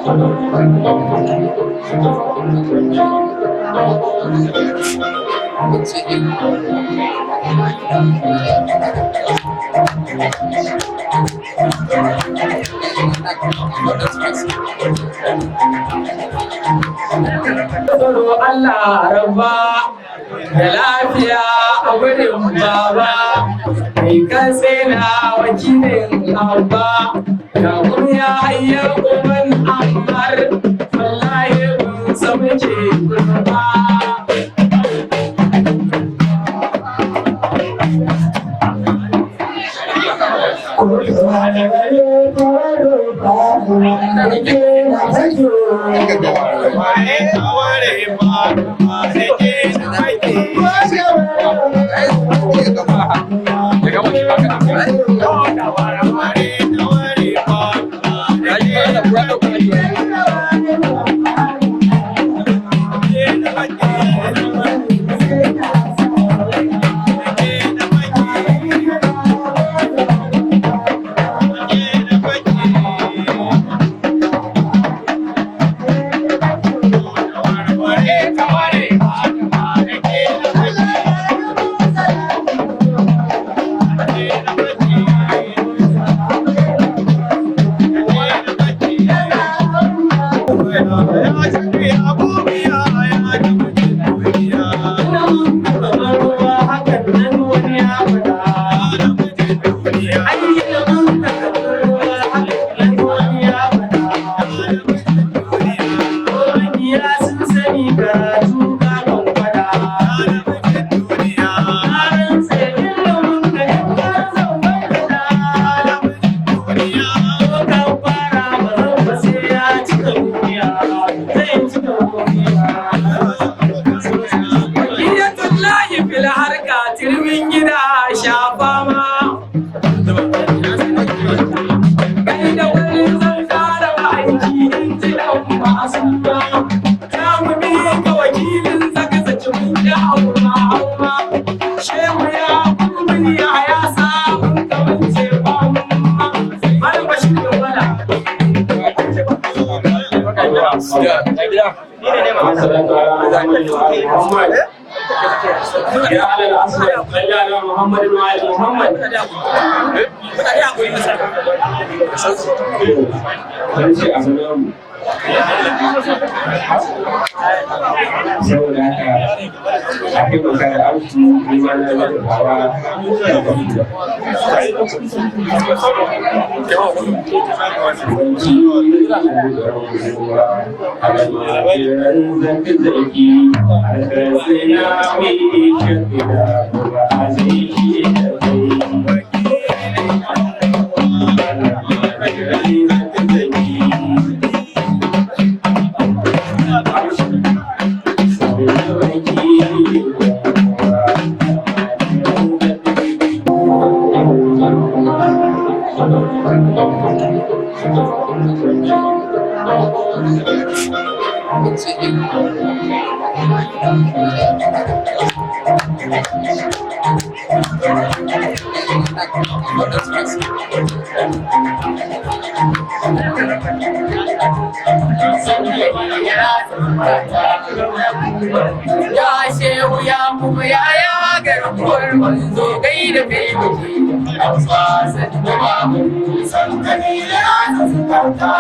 Allah rabba da lafiya a gudun baba mai katsina wakilin abba Yaqub Yahaya uban Ammar wallahi mun samu ke kurba Shehu Yaqub Yahaya sabon kawance يا على العصر صلى على محمد وعلى محمد saboda haka ake magana auki limana da hawa Ya Shehu Yaqub Yahaya garkuwar manzo gaida kai muke Hausa sanda babu sankani ya tsaka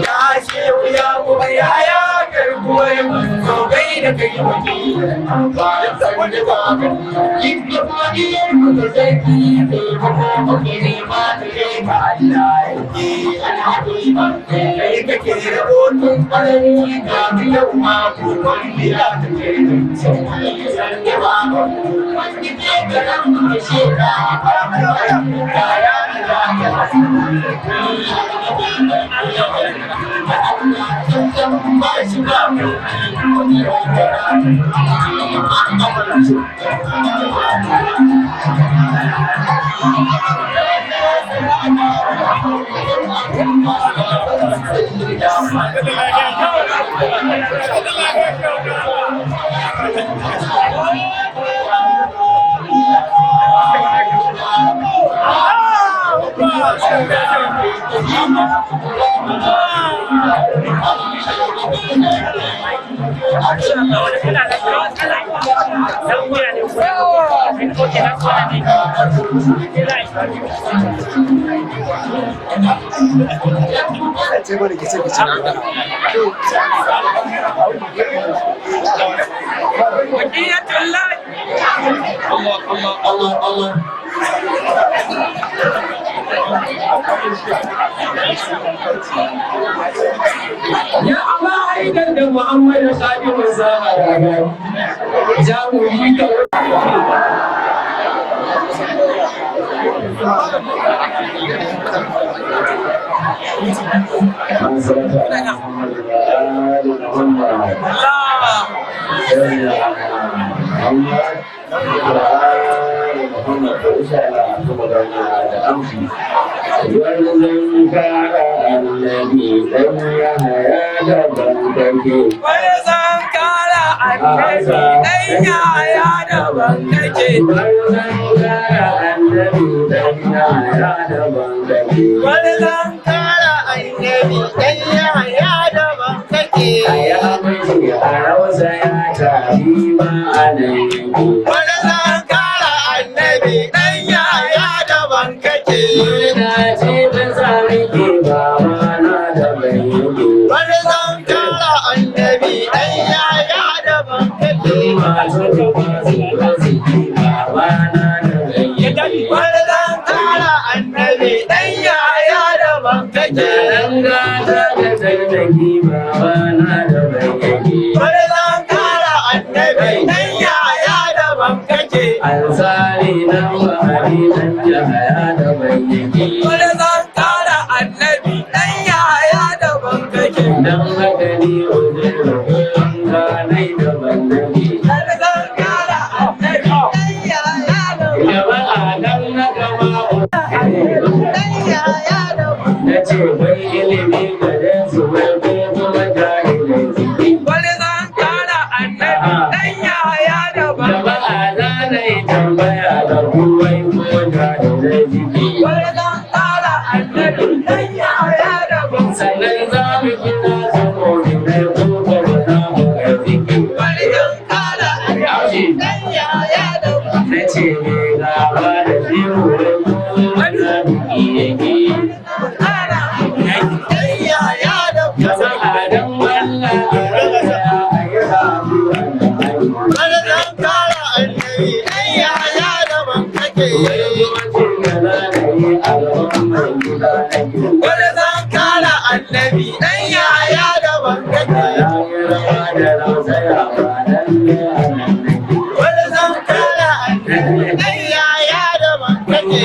Ya Shehu Yaqub Yahaya garkuwar manzo gaida kai muke Hausa sanda babu Yinda fadiyar mutu zaki Ko kiri ma ta kai ka Allah yake Alhaƙiƙa kai kake rabotun ƙarfi ga biyau ma kokon biya ta ke sanye ba wani ke garan da sheka kaya da ya ba shi ba wani Ya Allah haidar da Muhammadu Khadimun Zahara gari jagori ka Wannan kara annabi dan Yahaya daban kake. Wannan kara annabi dan Yahaya daban kake. Wannan kara annabi dan Yahaya daban kake. Wannan kara annabi dan Yahaya daban kake. Aya mai a rausa ya tafi ma anan yake. Wannan kara annabi dan Yahaya daban kake. Murna ce ta sami ke babana da bai yake. Wannan kara annabi dan Yahaya daban kake. Masu gaba su arziki babana da bai yake. Wannan kara annabi dan Yahaya daban kake. Gata da tattaki babana da bai yake. Wannan kara annabi dan Yahaya daban kake. Ansari nan mahari dan Yahaya da bai yake. Wannan kara annabi dan Yahaya daban kake. Dan haka ni ujiru ganai da bandaki. Wannan kara annabi dan Yahaya daban Jama'a dan na gama dan Yahaya daban. na ce bai ilimi gare su bai kuma jahilai ciki. Wannan kara annabi dan Yahaya daban. Jama'a za na yi tambaya da kuwai ko jahilai ciki. Wannan kara annabi dan Yahaya daban. Sannan za mu kira su mominai ko ba za mu ga ciki. Wannan kara annabi dan Yahaya daban. Na ce me gaba da biyu da kuma na biki yake. Kara annabi dan Yahaya daban. Jama'a dan Allah a rasa a yi rabu wanda ake. Wannan kara annabi dan Yahaya daban kake. Wai kuma ce da za na yi a gaban mai gida nake. Wannan kara annabi dan Yahaya daban kake. Ya yi rawa da rausaya ba dan ne a nan nake. Wannan kara annabi dan Yahaya daban kake.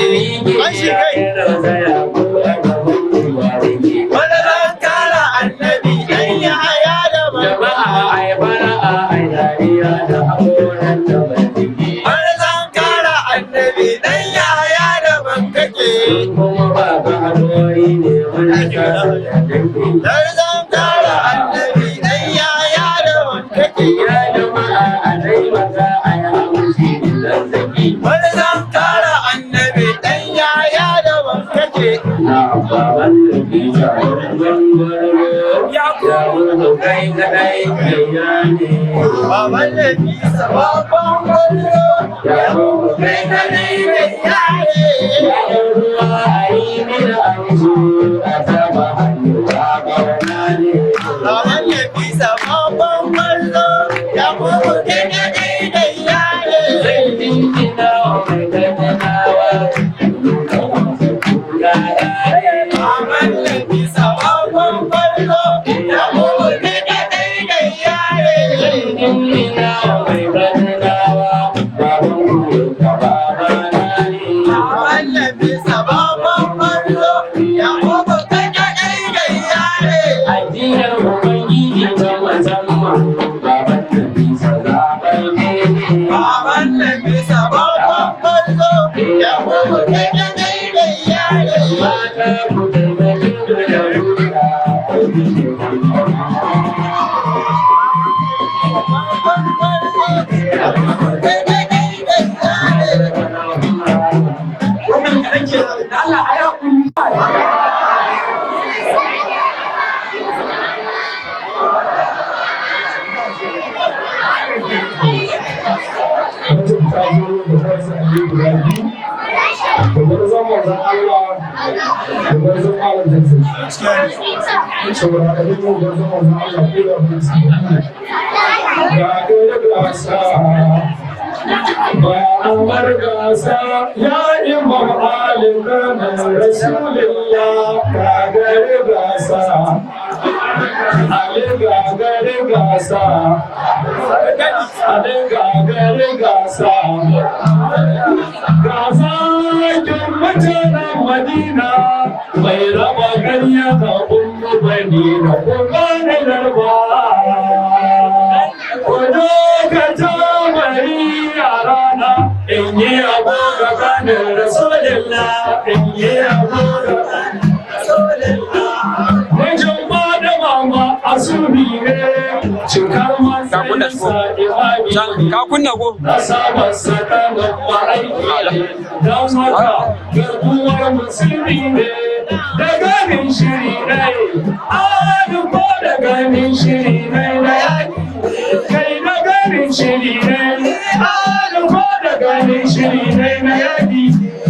An shi kai. Rausaya ko a gaban ruwa yake. Wannan kara annabi dan Yahaya daban. Jama'a ai fara'a ai dariya da haƙoran da ban jiki. Wannan kara annabi dan Yahaya daban kake. Kuma ba ka haɗori ne wani kasa da dangi. Wannan kara annabi dan Yahaya daban kake. Ya jama'a a taimaka a yi amshi zazzaki. Wannan kara annabi dan Yahaya daban kake. Na baban da ke shahararren gwargo. Ya wuce kai kadai kai ya ne. Baban Nafisa babban gwallo. Ya wuce kai kadai kai ya ne. Ya yi ruwa a yi mini amshi a taba hannu a ƙauna ne. Baban Nafisa babban gwallo. Ya kuma kake da yare. Zai jinjina wa mai gagganawa. Duka wasu kula ɗaya. Baban Nafisa babban gwallo. Ya kuma kake da yare. Jinjina wa mai gagganawa. Baban kuwa babana ne. Baban Nafisa babban gwallo. Ya kuma kake da yare. Ajiyar Ubangiji ta musamman. Baban da bisa zaɓar ne. Baban Nafisa babban gwallo. Ya kuma kake da yare. Mata ku taimaki da ruka. Allah ya gwarzon malam zanzan saboda haka duk mu gwarzon manzon Allah ko da mun san ga gasa ba amar gasa ya imam alim kana rasulullah ga gasa ale ga gasa ale ga gasa gasa kin mutanen Madina mai raba ganya ga ummu Madina ko bane darba ko ka ta bari yarana in yi abu ga kanin rasulullah in yi abu ga kanin rasulullah wajen ba da mama asuri ne cikar matsayinsa imani ka kunna ko na saba sakamakon ma'aiki don haka garkuwar musulmi ne da gamin shiri ne ko da gamin shiri ne na yaki kai da gamin shiri ne ko da gamin shiri ne na yaki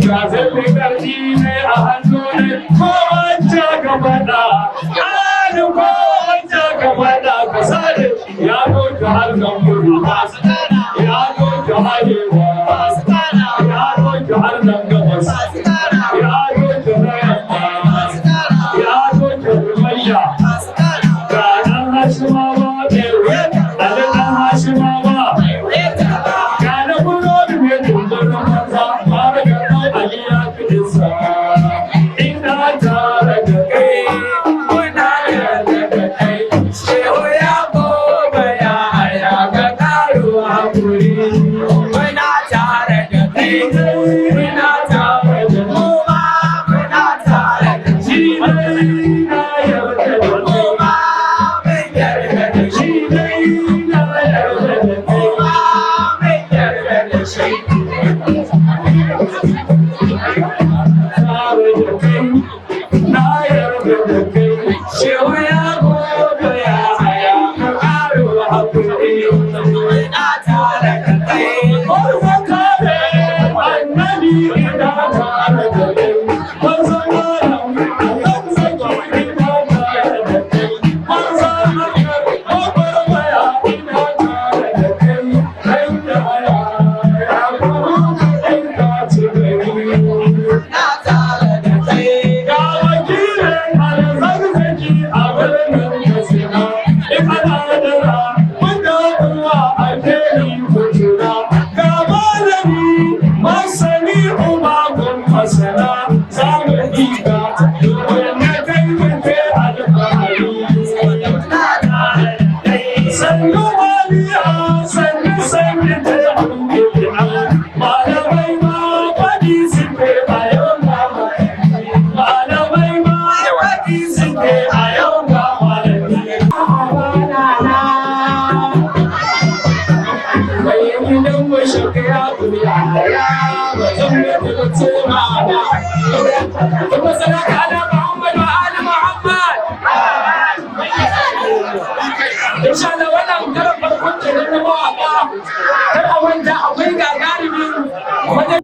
ga zalle karfi ne a hannu ne ko wacce ka faɗa ko wacce ka faɗa ka sare ya doka harkar gudu ya doka arewa ya doka harkar gabas ya doka na yamma ya doka rumayya ga ɗan hashimawa ɗaya a da ɗan hashimawa ga na gudu ne tuntunan maza fara ga ɗan aliya fitinsa ina tare da kai muna yarda da kai Shehu Yaqub Yahaya ka ƙaro haƙuri muna tare da kai muna tare da mu ma muna tare da shi dai na yarda da mu ma mun yarda da shi dai na yarda da mu ma mun yarda da shi na yarda da kai Shehu Yaqub Yahaya ka ƙaro haƙuri muna tare da kai Orfa kare annabi ina tare da kai manzon malam Allah zaki ina tare da kai manzon makar kobar waya ina tare da kai kai da haya ya kuma kai ka ci gari na tare da kai ga wakilin alzazzaki a birnin Katsina in ana dara wanda kuma a feri kujura ga malami masani umakon masana za mu ɗiga domin ya kai mutu alfahari sannu maliya sannu sannu ta ɗungina malamai ma faɗi suke a yau ga malamai ma faɗi suke a yau ga malami mai gidan mu Sheikh Yaqub Yahaya ba zan mutu tuna ba kuma sadaka ala Muhammad wa ali Muhammad insha Allah wannan karan farkon kenan na mawaka kar a wanda akwai gagarumin wajen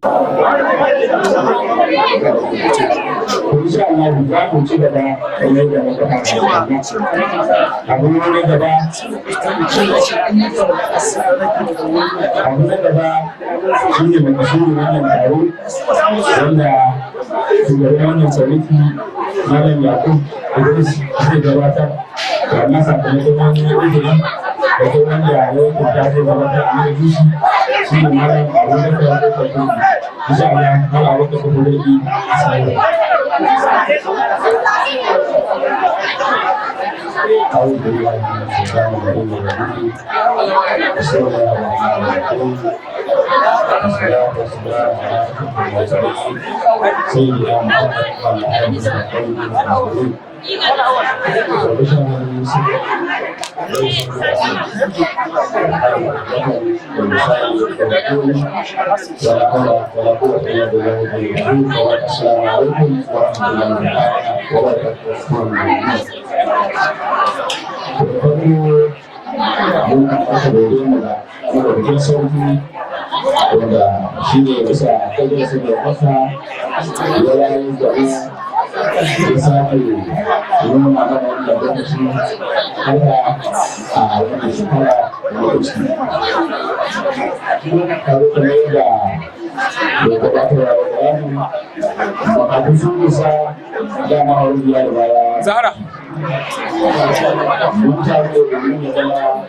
insha Allah za mu ci gaba kamar da muka fara abu ne gaba abu na gaba shi ne makasudin wannan taro wanda shugaban wannan sarki malam Yaqub Idris zai gabatar da wannan sakamakon wani izini da ko wanda ya yi kuka zai gabatar a mai dushi shi ne malam Abubakar da kuma insha Allah malam Abubakar da kuma sai أعوذ بالله من الشيطان الرجيم بسم الله الرحمن الرحيم والصلاة والسلام على أشرف المرسلين سيدنا محمد وعلى آله وصحبه السلام عليكم ورحمة الله وبركاته. Mun aka dore mu da bikin sauki wanda shi ne bisa kajar su da masa ya rayu da ya sake nuna mana wannan lokaci Allah a wannan shekara da lokaci. Tare da yadda da gabatarwa da bayani makaɗin sun nisa dama wani biya da baya. Zara. Mun tare da domin ya zama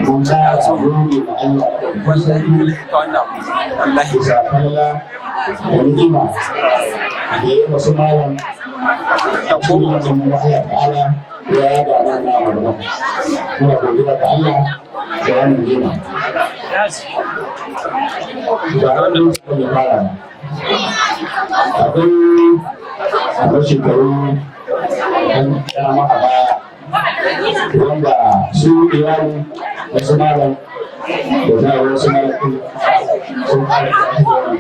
mun tara wuri da Allah Wallahi. bisa kalla da rigima da ya masu malam da kuma da mu Allah ta'ala ya yada nan na wannan kuma godiya ga Allah da wannan rigima da wannan suka yi fara akwai shekaru ɗan dama a baya wanda su iyali wasu malam da za a wasu malam sun fara da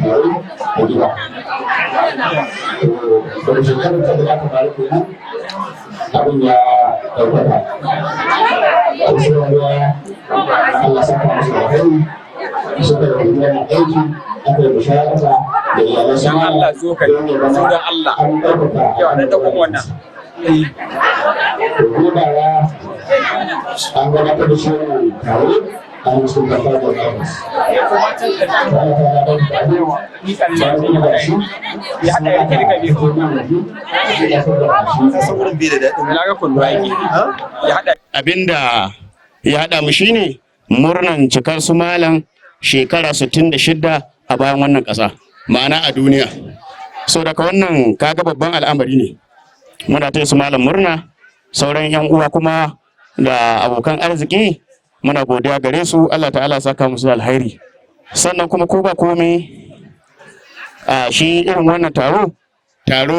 taro a gida. Daga shekarar ta da aka faru kenan abin ya ɗaukaka. Wasu ruwa Allah saka musu da kai suka da wannan aiki aka yi bishara da iyalan Dan Allah zo ka don Allah. an ɗaukaka. Yawa na ɗaukun wannan. Gudana an gabatar da shi tare a cikin kafar da ofis. Ya haɗa yake da kabe. Na ga kullu aiki. Ya haɗa. Abinda ya haɗa mu shine murnan cikar su malam shekara 66 a bayan wannan ƙasa, ma'ana a duniya. So daga wannan kaga babban al'amari ne. Muna taya su malam murna, sauran yan uwa kuma da abokan arziki muna godiya gare su, Allah ta'ala saka musu alhairi. Sannan kuma ko ba komai a shi irin wannan taro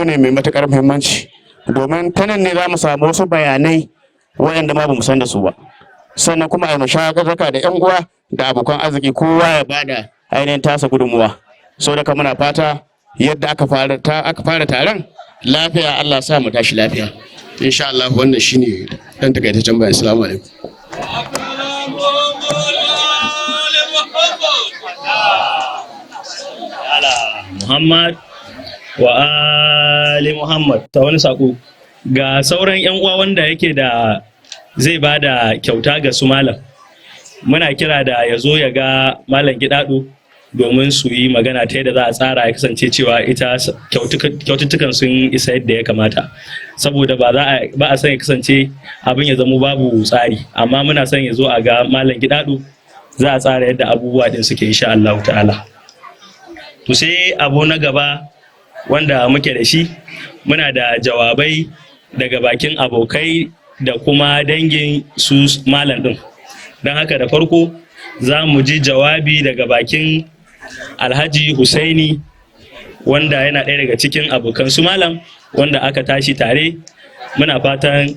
ne mai matukar muhimmanci, domin ta nan ne za mu samu wasu bayanai waɗanda ma ba mu san da su ba. Sannan kuma a mushawarta da yan uwa da abokan arziki kowa ya bada ainihin tasa gudunmuwa. So daga muna fata yadda aka fara taron lafiya, Allah sa mu tashi lafiya. Insha Allah wannan shine dan takaitaccen bayan. Assalamu alaikum. Muhammad wa ali Muhammad. Ta wani sako ga sauran yan uwa wanda yake da zai bada kyauta ga su malam, muna kira da ya zo ya ga malam Gidado domin su yi magana ta yadda za a tsara ya kasance cewa ita kyaututtukan sun isa yadda ya kamata, saboda ba a son ya kasance abin ya zama babu tsari, amma muna son ya zo a ga malam Gidado za a tsara yadda abubuwa din suke insha Allah ta'ala. To sai abu na gaba wanda muke da shi, muna da jawabai daga bakin abokai da kuma dangin su malam din. Don haka da farko za mu ji jawabi daga bakin Alhaji Husaini, wanda yana ɗaya daga cikin abokan su malam wanda aka tashi tare. Muna fatan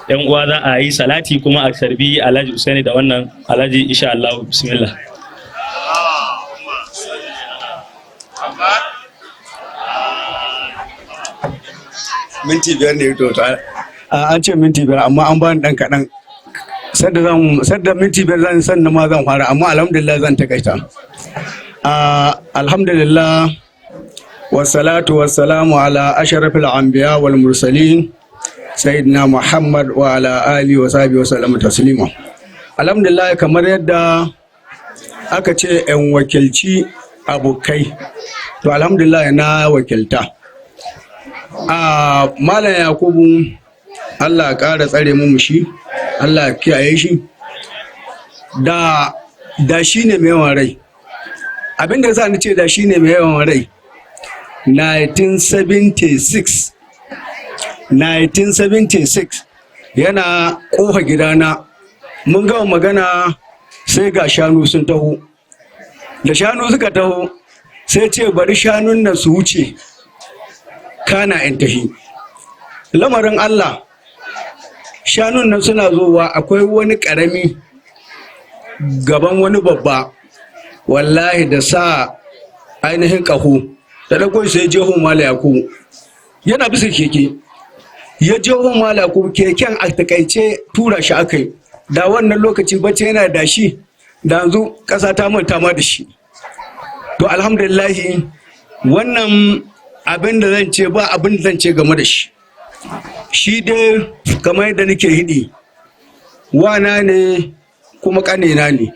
yan uwa za a yi salati kuma a tarbi Alhaji Husaini da wannan Alhaji insha Allah. Bismillah. Minti biyar ne to an ce minti biyar amma an bani dan kaɗan. Sadda minti biyar zan san ma zan fara, amma alhamdulillah zan takaita. Alhamdulillah wassalatu wassalamu ala ashrafil anbiya wal mursalin sayyidina Muhammad wa ala alihi wa sahbihi wa sallam taslima. Alhamdulillah, kamar yadda aka ce yan wakilci abokai, to alhamdulillah na wakilta Malam Yakubu, Allah ya ƙara tsare mu shi, Allah ya kiyaye shi. Da shi ne mai yawan rai. Abinda yasa ni ce da shi ne mai yawan rai. 1976 yana ƙofa gidana. Mun gama magana sai ga shanu sun taho. Da shanu suka taho sai ce bari shanun nan su wuce, kana in tahi. Lamarin Allah, shanun nan suna zowa, akwai wani ƙarami gaban wani babba, wallahi da sa ainihin ƙaho da ɗagon sai jeho Malam Yakubu yana bisa keke, ya jeho Malam Yakubu, keken a takaice tura shi aka yi. Da wannan lokaci bacci yana da shi, da yanzu ƙasa ta manta ma da shi. To alhamdulillahi, wannan abin da zan ce ba abin da zan ce game da shi. Shi dai kamar yadda nake hidi wana ne kuma ƙanena ne,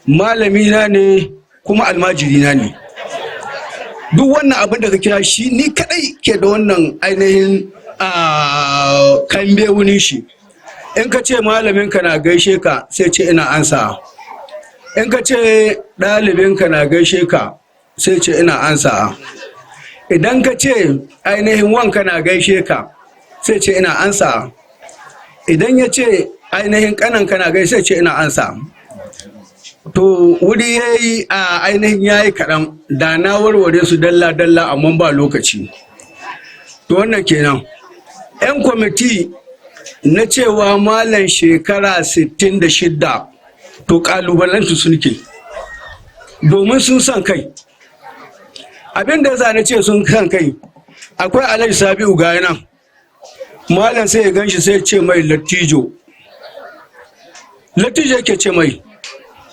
malamina ne kuma almajirina ne. Duk wannan abin da ka kira shi ni kadai ke da wannan ainihin kambe wunin shi. In ka ce malaminka na gaishe ka sai ce ina ansa, in ka ce ɗalibinka na gaishe ka sai ce ina ansa, idan ka ce ainihin wanka na gaishe ka sai ce ina ansa, idan ya ce ainihin ƙananka na gaishe sai ce ina ansa. To wuri ya yi a ainihin ya yi kaɗan da na warware su dalla-dalla amma ba lokaci. To wannan kenan 'yan kwamiti na cewa malam shekara 66 to ƙalubalantu suke domin sun san kai. Abin da ya na ce sun san kai, akwai Alhaji Sabi'u ga nan malam sai ya gan shi sai ce mai lattijo yake ce mai.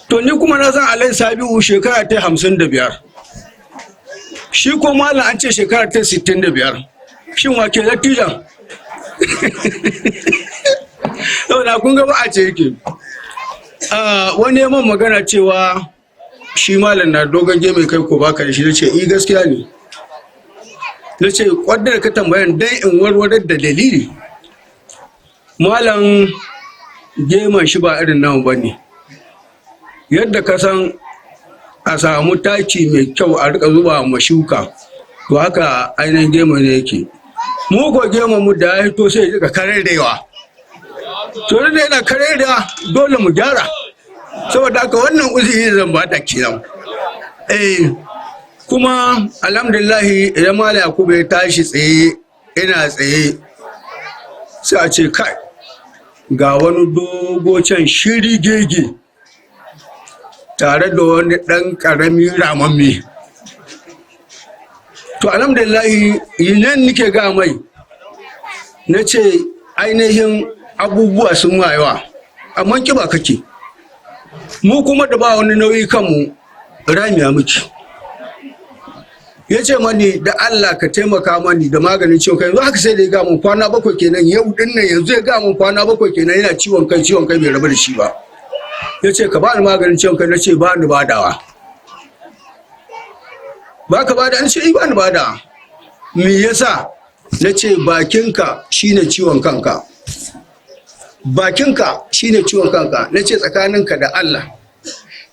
To ni kuma na san Alhaji Sabi'u shekara ta 55, shi ko malam an ce shekara ta 65, shin wake lattijan? Saboda kun ga ba a ce yake. Wani yaman magana cewa shi malam na dogon mai kai ko baka da shi, na ce gaskiya ne. Na ce kwadar ka tambayan dan in warware da dalili. Malam geman shi ba irin namu bane. Yadda ka san a samu taki mai kyau a rika zuba ma shuka, to haka ainihin gema ne yake. Mu ko gema mu da ya hito sai ya kare da yawa. To da yana kare da dole mu gyara. Saboda haka wannan uzuri zan ba ta kenan. Kuma alhamdulillah idan Malam Yakubu ya tashi tsaye ina tsaye sai a ce kai ga wani dogo can shiri gege tare da wani ɗan ƙarami ramamme. To alhamdulillah nan nike ga mai na ce ainihin abubuwa sun wayewa amma kiba kake, mu kuma da ba wani nauyi kanmu ramiya miki. Ya ce mani da Allah ka taimaka mani da maganin ciwon kai. Yanzu haka sai da ya ga mun kwana 7 kenan, yau din nan yanzu ya ga mun kwana 7 kenan yana ciwon kai bai rabu da shi ba. Ya ce ka ba ni maganin ciwon kai, na ce ba ni badawa. Ba ka bada? An ce ba ni badawa. Me yasa? Na ce bakinka shine ciwon kanka. Bakinka shine ciwon kanka. Na ce tsakaninka da Allah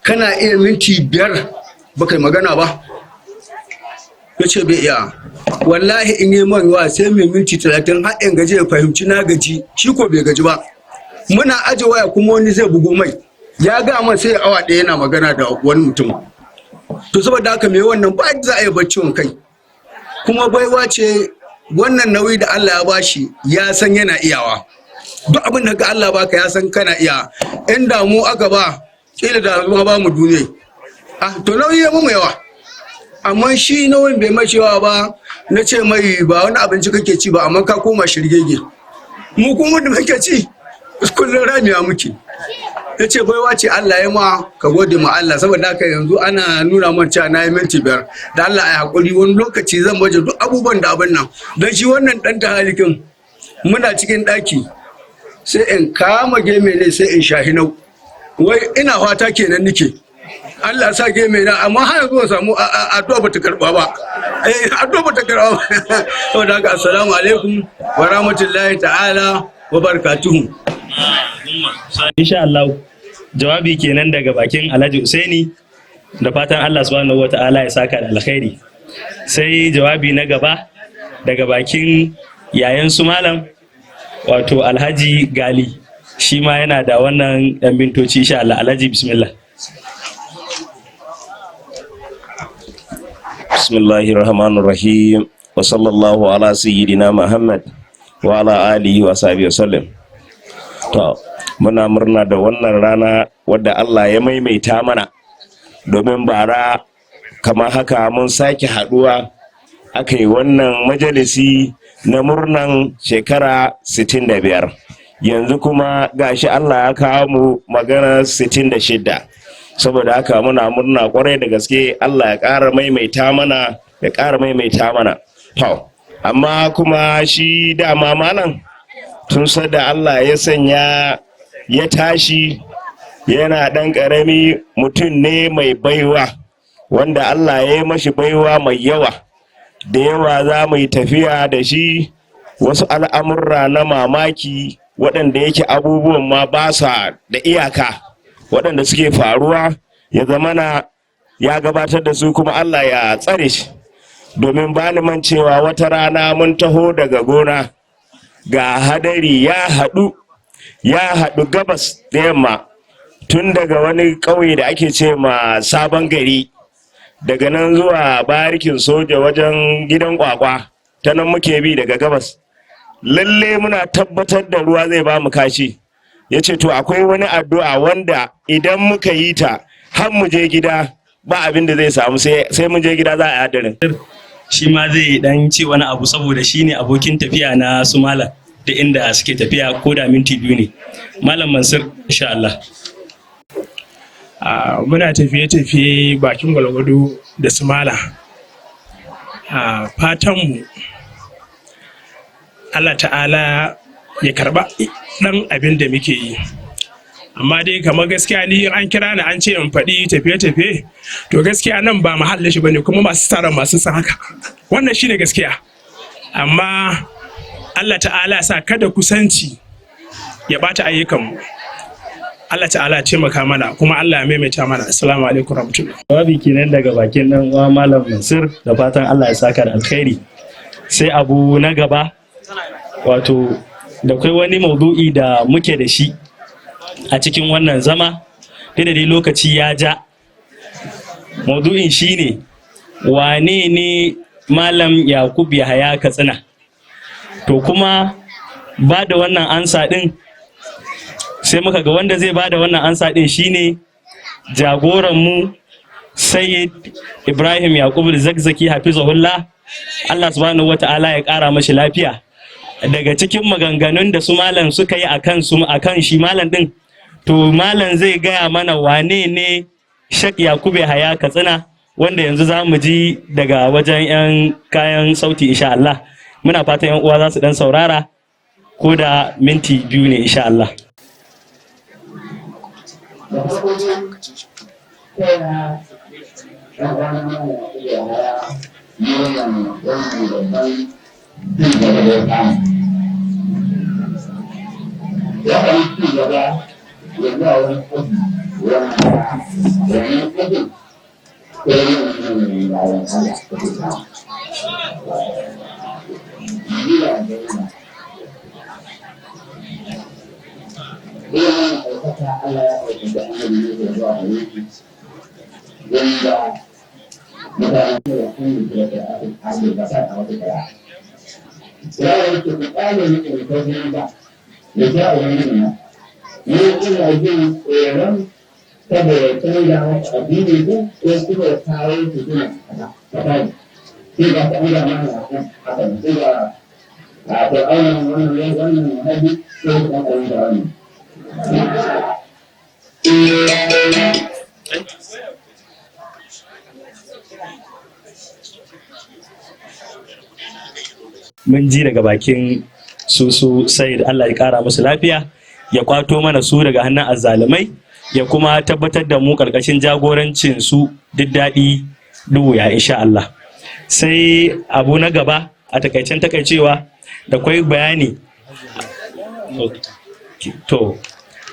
kana iya minti 5 baka yi magana ba? Ya ce bai iya. Wallahi in yi man yawa sai mai minti 30 har in gaji ya fahimci na gaji, shi ko bai gaji ba. Muna aje waya kuma wani zai bugo mai, ya ga man sai awa 1 yana magana da wani mutum. To saboda haka me wannan ba za a yi ciwon kai, kuma baiwa ce wannan nauyi da Allah ya bashi, ya san yana iyawa. Duk abin da ga Allah baka ya san kana iya. In damu aka ba kila da zuwa ba mu duniya. To nauyi ya mu yawa, amma shi nauyin bai macewa ba. Na ce mai ba wani abinci kake ci ba, amma ka koma shirgege. Mu kuma da muke ci kullum ramiya muke. Ya ce baiwa ce Allah ya ma, ka gode ma Allah. Saboda haka yanzu ana nuna man cewa na yi minti 5 da Allah ya haƙuri, wani lokaci zan baje duk abubuwan da abin nan. Don shi wannan ɗan tahalikin muna cikin ɗaki sai in kama geme ne sai in shahi nau, wai ina fata kenan nike Allah sa geme na, amma har yanzu samu addu'a bata karba ba. Addu'a bata karba ba. Saboda haka assalamu alaikum wa rahmatullahi ta'ala wa barakatuhu. Insha Allah jawabi kenan daga bakin Alhaji Usaini, da fatan Allah subhanahu wata'ala ya saka da alkhairi. Sai jawabi na gaba daga bakin yayan su malam, wato Alhaji Gali, shi ma yana da wannan ɗan bintoci insha Allah. Alhaji bismillah. Bismillahirrahmanirrahim, wa sallallahu ala sayyidina Muhammad wa ala alihi wa sahbihi wasallam. To muna murna da wannan rana wadda Allah ya maimaita mana, domin bara kamar haka mun sake haduwa aka yi wannan majalisi na murnan shekara 65. Yanzu kuma gashi Allah ya kawo mu magana 66. Saboda haka muna murna kwarai da gaske. Allah ya ƙara maimaita mana ya ƙara maimaita mana. To amma kuma shi dama malam tun da Allah ya sanya ya tashi yana ɗan ƙarami, mutum ne mai baiwa wanda Allah ya yi mashi baiwa mai yawa. Da yawa za mu yi tafiya da shi wasu al'amurra na mamaki waɗanda yake abubuwan ma ba sa da iyaka waɗanda suke faruwa, ya zamana ya gabatar da su kuma Allah ya tsare shi. Domin ba ni man cewa wata rana mun taho daga gona ga hadari ya haɗu gabas da yamma tun daga wani ƙauye da ake ce ma Sabon Gari, daga nan zuwa barikin soja wajen gidan kwakwa, ta nan muke bi daga gabas. Lalle muna tabbatar da ruwa zai ba mu kashi. Ya ce to akwai wani addu'a wanda idan muka yi ta har mu je gida ba abin da zai samu, sai mun je gida za a yi hadarin. Shi ma zai dan ce wani abu saboda shi ne abokin tafiya na su malam da inda suke tafiya ko da minti 2 ne. Malam Mansur insha Allah. Muna tafiye-tafiye bakin gwalgwado da su malam. Fatanmu Allah ta'ala ya karba ɗan abin da muke yi. Amma dai kamar gaskiya ni an kira ni an ce in faɗi tafiye-tafiye, to gaskiya nan ba mahallin shi bane, kuma masu taron masu san haka. Wannan shine gaskiya. Amma Allah ta'ala sa kada kusanci ya bata ayyukanmu. Allah ta'ala ya taimaka mana, kuma Allah ya maimaita mana. Assalamu alaikum warahmatullahi. Jawabi kenan daga bakin dan uwa Malam Mansur, da fatan Allah ya saka da alkhairi. Sai abu na gaba, wato da kai wani maudu'i da muke da shi a cikin wannan zama, da dai lokaci ya ja. Maudu'in shine wane ne Malam Yaqub Yahaya Katsina. To kuma ba da wannan ansa din, sai muka ga wanda zai ba da wannan ansa din shine jagoranmu Sayyid Ibrahim Yaqub Zakzaki hafizahullah. Allah subhanahu wata'ala ya ƙara mashi lafiya. Daga cikin maganganun da su malam suka yi akan shi malam din, to malam zai gaya mana wane ne Sheikh Yaqub Yahaya Katsina, wanda yanzu za mu ji daga wajen 'yan kayan sauti insha Allah. Muna fatan 'yan uwa za su dan saurara ko da minti 2 ne insha Allah. Mun ji daga bakin su Sayyid, Allah ya kara musu lafiya, ya kwato mana su daga hannun azzalumai, ya kuma tabbatar da mu karkashin jagorancin su duk daɗi duwuya insha Allah. Sai abu na gaba a takaicen takaicewa da kwai bayani to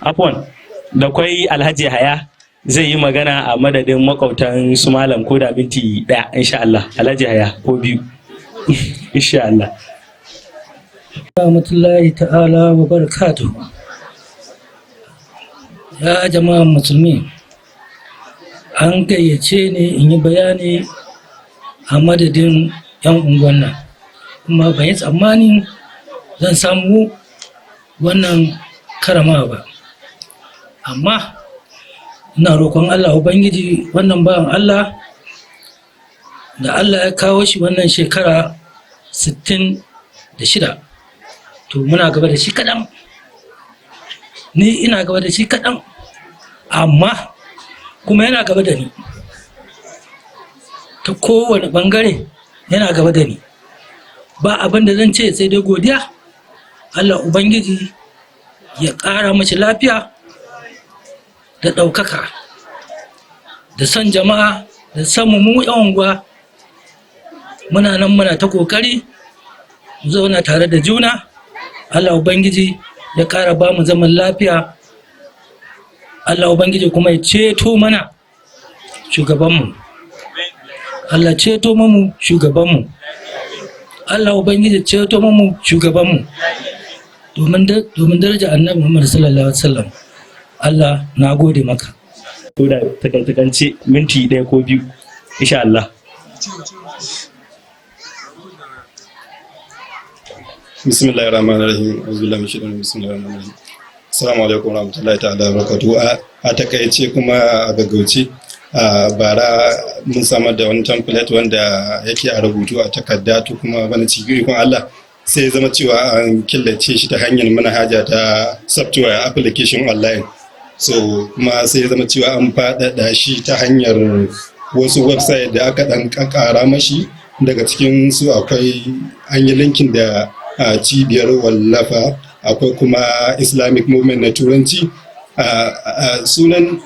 afwan da kwai Alhaji Yahaya zai yi magana a madadin makwautan su malam ko da minti 1 insha Allah. Alhaji Yahaya ko 2 insha Allah. Rahmatullahi ta'ala wa barakatuh. Ya jama'an musulmi, an gayyace ni in yi bayani a madadin 'yan unguwan nan, kuma ban yi tsammanin zan samu wannan karama ba. Amma ina roƙon Allah Ubangiji, wannan bawan Allah da Allah ya kawo shi wannan shekara 66, to muna gaba da shi kaɗan, ni ina gaba da shi kaɗan, amma kuma yana gaba da ni ta kowane ɓangare. yana gaba da ni. Ba abin da zan ce sai dai godiya. Allah Ubangiji ya ƙara mace lafiya da ɗaukaka da son jama'a da son mu yan unguwa. Muna nan muna ta ƙoƙari mu zauna tare da juna. Allah Ubangiji ya ƙara ba mu zaman lafiya. Allah Ubangiji kuma ya ceto mana shugabanmu. Allah ceto mu shugabanmu. Allah Ubangiji ceto mu shugabanmu. Domin daraja Annabi Muhammad sallallahu alaihi wasallam. Allah na gode maka. Ko da takaitakance minti 1 ko 2 insha Allah. Bismillahir Rahmanir Rahim. Auzubillahi minash shaitanir rajim. Bismillahir Rahmanir Rahim. Assalamu alaikum warahmatullahi ta'ala wabarakatuh. A takaice kuma a gaggauce bara mun samar da wani template wanda yake a rubutu a takarda to kuma bana cikin ikon Allah sai zama cewa an killace shi ta hanyar manhaja ta software application online. So kuma sai zama cewa an faɗaɗa shi ta hanyar wasu website da aka ɗan ƙara mashi daga cikin su akwai an yi linkin da cibiyar wallafa, akwai kuma Islamic movement na turanci. Sunan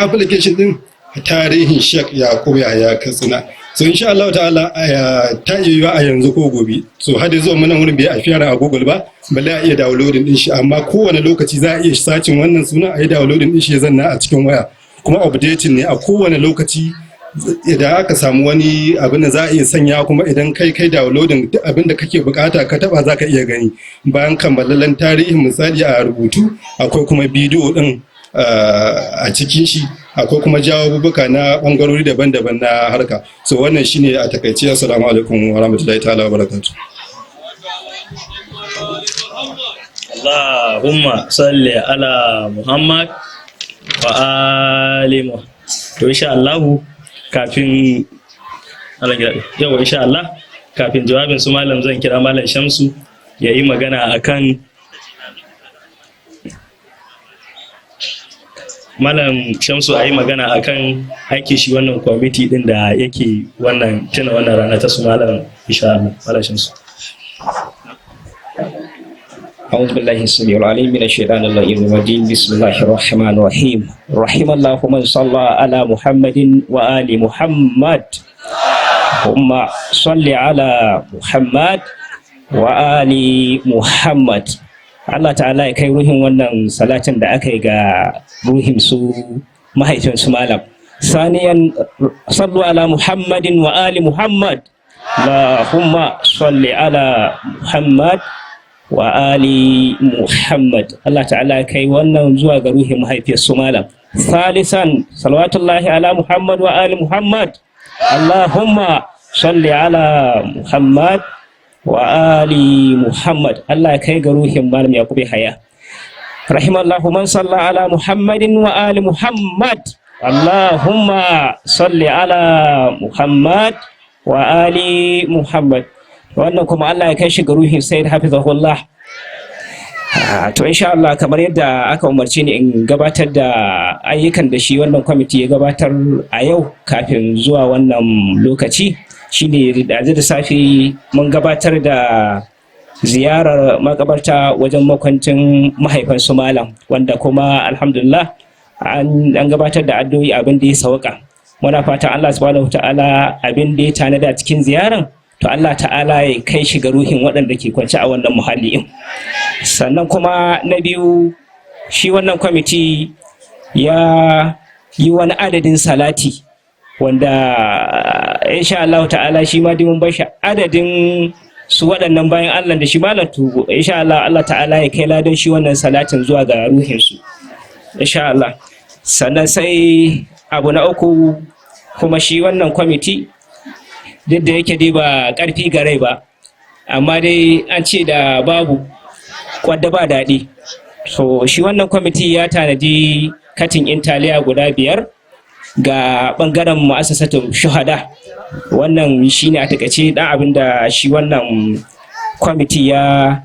application din tarihin Sheikh Yaqub Yahaya Katsina. So insha Allah ta'ala ta yi a yanzu ko gobe. So har zuwa mana wurin bai a fiyara a Google ba, balle a iya downloading din shi, amma kowane lokaci za a iya sacin wannan suna a yi downloading din shi ya zanna a cikin waya. Kuma updating ne a kowane lokaci. Idan aka samu wani abin da za a iya sanya, kuma idan kai downloading duk abin da kake bukata ka taba za ka iya gani. Bayan kammalallen tarihin misali a rubutu, akwai kuma bidiyo din a cikin shi, akwai kuma jawabuka na bangarori daban-daban na harka. So wannan shine a takaice. Assalamu alaikum wa rahmatullahi ta'ala wa barakatuh. Allahumma salli ala Muhammad wa ali Muhammad. To insha Allah kafin insha Allah kafin jawabin su malam zan kira malam Shamsu ya yi magana akan malam Shamsu a yi magana akan aiki shi wannan kwamiti din da yake wannan tuna wannan rana ta su malam insha Allah. Malam Shamsu. أعوذ بالله السميع العليم من الشيطان اللعين الرجيم. بسم الله الرحمن الرحيم. رحم الله من صلى على محمد وآل محمد. اللهم صل على محمد وآل محمد. Allah ta'ala ya kai ruhin wannan salatin da aka yi ga ruhin su mahaifin su malam. Saniyan sallu ala Muhammadin wa ali Muhammad. Allahumma salli ala Muhammad wa ali Muhammad. Allah ta'ala kai wannan zuwa ga ruhin mahaifiyar su malam. Salisan salawatullahi ala Muhammad wa ali Muhammad. Allahumma salli ala Muhammad wa ali Muhammad. Allah kai ga ruhin malam Yaqub Yahaya. Rahimallahu man salla ala Muhammadin wa ali Muhammad. Allahumma salli ala Muhammad wa ali Muhammad. Wannan kuma Allah ya kai shi ga ruhin Sayyid Hafizahullah. To insha Allah kamar yadda aka umarci ni in gabatar da ayyukan da shi wannan kwamiti ya gabatar a yau kafin zuwa wannan lokaci shine da safe mun gabatar da ziyarar makabarta wajen makwancin mahaifan su malam, wanda kuma alhamdulillah an gabatar da addu'o'i abin da ya sauka. Muna fatan Allah subhanahu wataala abin da ya tanada cikin ziyaran to Allah ta'ala ya kai shi ga ruhin waɗanda ke kwance a wannan muhalli. Sannan kuma na biyu, shi wannan kwamiti ya yi wani adadin salati wanda insha Allah ta'ala shi ma mun bashi adadin su waɗannan bayan Allah da shi malam, to insha Allah Allah ta'ala ya kai ladan shi wannan salatin zuwa ga ruhin su insha Allah. Sannan sai abu na uku, kuma shi wannan kwamiti duk da yake dai ba ƙarfi ga rai ba, amma dai an ce da babu kwadda ba daɗi. So shi wannan kwamiti ya tanadi katin intaliya guda 5 ga ɓangaren mu'assasatun shuhada. Wannan shine a takaice ɗan abin da shi wannan kwamiti ya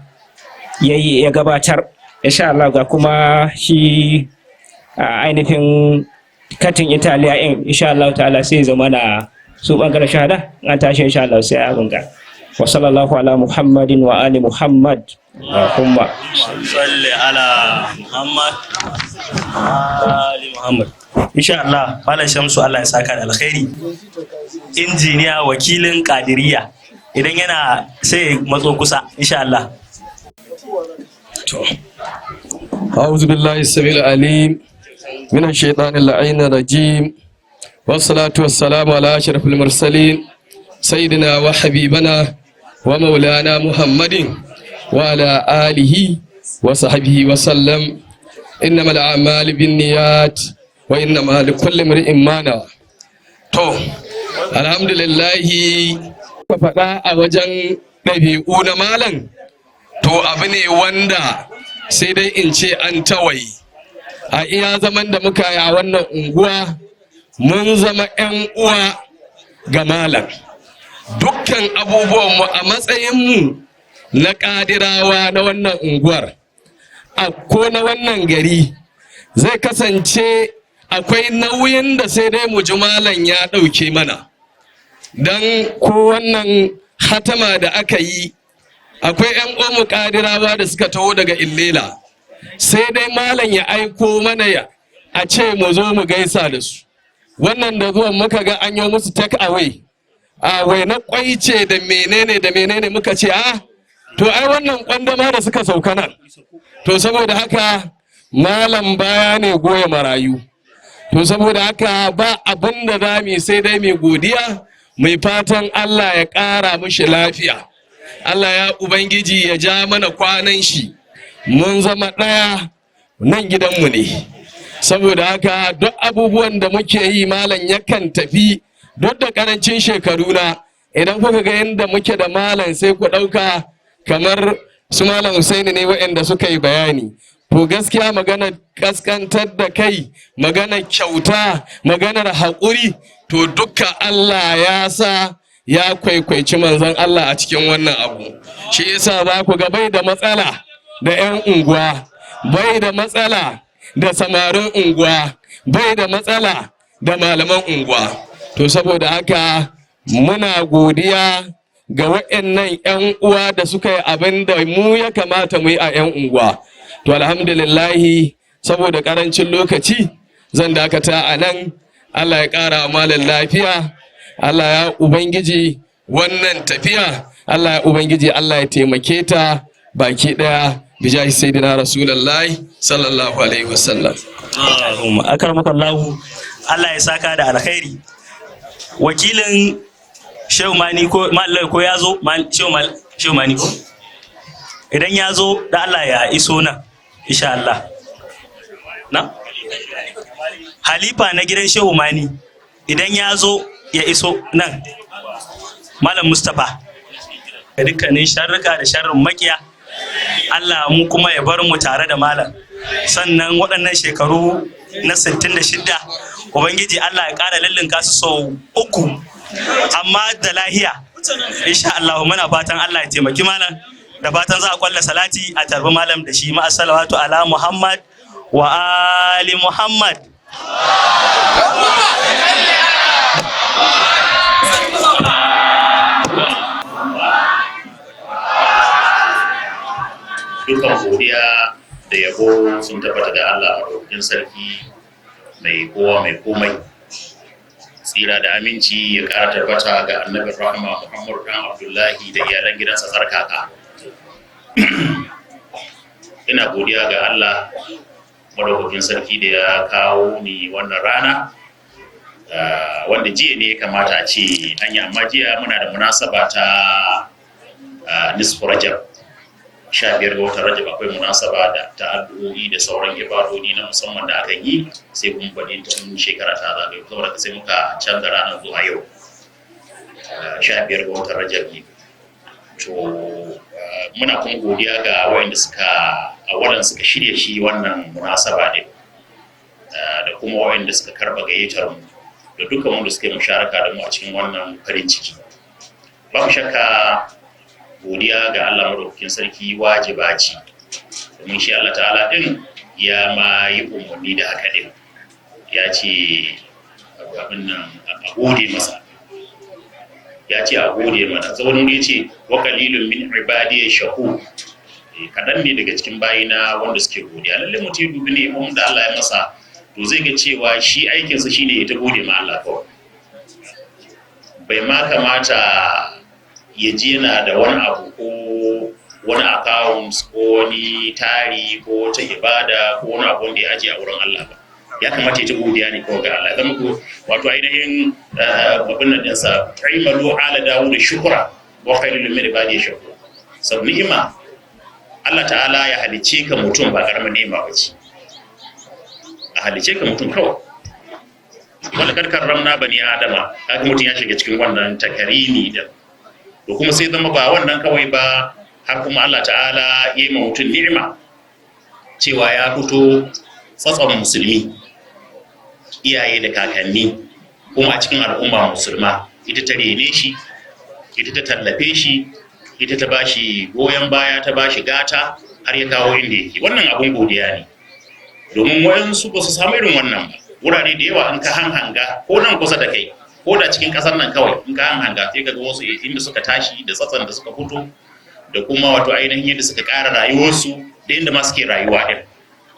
gabatar insha Allah. Ga kuma shi ainihin katin intaliya insha Allah ta'ala sai zama na su bangaren shahada an tashi insha Allah sai a bunga wa sallallahu ala muhammadin wa ali muhammad Allahumma salli ala muhammad ali muhammad. Insha Allah Malam Shamsu Allah ya saka da alkhairi. Injiniya wakilin Kadiriya idan yana sai matso kusa insha Allah. أعوذ بالله السميع العليم من الشيطان اللعين الرجيم والصلاة والسلام على أشرف المرسلين سيدنا وحبيبنا ومولانا محمد وعلى آله وصحبه وسلم إنما الأعمال بالنيات وإنما لكل امرئ ما نوى. الحمد لله faɗa a wajen ɗabi'u na malam to abu ne wanda sai dai in ce an tawaye a iya zaman da muka yi a wannan unguwa mun zama 'yan uwa ga malam. Dukkan abubuwanmu a matsayinmu na ƙadirawa na wannan unguwar ko na wannan gari zai kasance akwai nauyin da sai dai mu ji malam ya ɗauke mana don ko wannan hatama da aka yi akwai 'yan uwanmu ƙadirawa da suka taho daga illela sai dai malam ya aiko mana a ce mu zo mu gaisa da su. Wannan da zuwan muka ga an yi musu take away a wai na kwai ce da menene muka ce to ai wannan kwandama da suka sauka nan to saboda haka malam baya ne goya marayu to saboda haka ba abin da za mu sai dai mai godiya mai fatan Allah ya ƙara mishi lafiya. Allah ya Ubangiji ya ja mana kwanan shi mun zama ɗaya nan gidanmu ne saboda haka duk abubuwan da muke yi malam yakan tafi duk da ƙarancin shekaruna idan kuka ga yadda muke da malam sai ku ɗauka kamar su malam Husaini ne waɗanda suka yi bayani. To gaskiya maganar kaskantar da kai, maganar kyauta, maganar haƙuri, to duka Allah ya sa ya kwaikwaici manzon Allah a cikin wannan abu. Shi yasa za ku ga bai da matsala da 'yan unguwa, bai da matsala da samarin unguwa, bai da matsala da malaman unguwa. To saboda haka muna godiya ga waɗannan 'yan uwa da suka yi abin da mu ya kamata mu yi a 'yan unguwa. To alhamdulillahi saboda karancin lokaci zan dakata a nan. Allah ya ƙara malam lafiya, Allah ya Ubangiji wannan tafiya, Allah ya Ubangiji Allah ya taimake ta baki ɗaya bijahi sayyidina Rasulullahi sallallahu alaihi wasallam. Akarmakallahu Allah ya saka da alkhairi. Wakilin Shehu Mani ko Mallai ko ya zo Shehu Mani ko idan ya zo da Allah ya iso nan insha Allah na halifa na gidan Shehu Mani idan ya zo ya iso nan Malam Mustapha da dukkanin sharrika da sharrin makiya Allah mu kuma ya bar mu tare da malam sannan waɗannan shekaru na 66 Ubangiji Allah ya ƙara lallinka su sau 3 amma da lahiya insha Allah muna fatan Allah ya taimaki malam da fatan za a kwalla salati a tarbi malam da shi ma'a salawatu ala Muhammad wa ali Muhammad. Dukkan godiya da yabo sun tabbata da Allah a ɗaukakin sarki mai kowa mai komai. Tsira da aminci ya ƙara tabbata ga annabin rahama Muhammadu ɗan Abdullahi da iyalan gidansa tsarkaka. Ina godiya ga Allah madaukakin sarki da ya kawo ni wannan rana wanda jiya ne ya kamata a ce an yi, amma jiya muna da munasaba ta nisfu Rajab 15 ga watan Rajab akwai munasaba da ta addu'o'i da sauran ibadodi na musamman da aka yi sai kuma faɗi tun shekara ta zagayo saboda sai muka canza ranar zuwa yau 15 ga watan Rajab ne. To muna kuma godiya ga waɗanda suka shirya shi wannan munasaba ne da kuma waɗanda suka karɓa gayyatar mu da dukkan wanda suka yi musharaka da mu a cikin wannan farin ciki. Babu shakka godiya ga Allah madaukakin sarki wajiba ce domin shi Allah ta'ala din ya ma yi umarni da haka din ya ce abin nan a gode masa ya ce a gode mana. Zaune ya ce wa qalilun min ibadiy shakur, kaɗan ne daga cikin bayina wanda suke godiya. Lalle mutum ya dubi ne da Allah ya masa, to zai ga cewa shi aikinsa shine ya ta gode ma Allah kawai. Bai ma kamata ya je yana da wani abu ko wani account ko wani tari ko wata ibada ko wani abu wanda ya ajiye a wurin Allah ba. Ya kamata ya ta godiya ne kawai ga Allah. Zama ko wato ainihin babin nan ɗinsa imalu ala dawo da shukura wa khairul min ibadi shakur. Sab ni'ima Allah ta'ala ya halice ka mutum ba karamin ni'ima ba ce. A halice ka mutum kawai. Wala karkar ramna bani adama, kaga mutum ya shiga cikin wannan takarimi da to kuma sai zama ba wannan kawai ba, har kuma Allah ta'ala ya yi ma mutum ni'ima cewa ya fito tsatson musulmi, iyaye da kakanni, kuma a cikin al'umma musulma. Ita ta rene shi, ita ta tallafe shi, ita ta bashi goyon baya, ta bashi gata har ya kawo inda yake. Wannan abun godiya ne, domin wayansu ba su samu irin wannan ba. Wurare da yawa in ka hanga ko nan kusa da kai ko da cikin kasar nan kawai in ka hanga sai ka ga wasu inda suka tashi da tsatsan da suka fito da kuma wato ainihin yadda suka ƙara rayuwarsu da inda ma suke rayuwa din,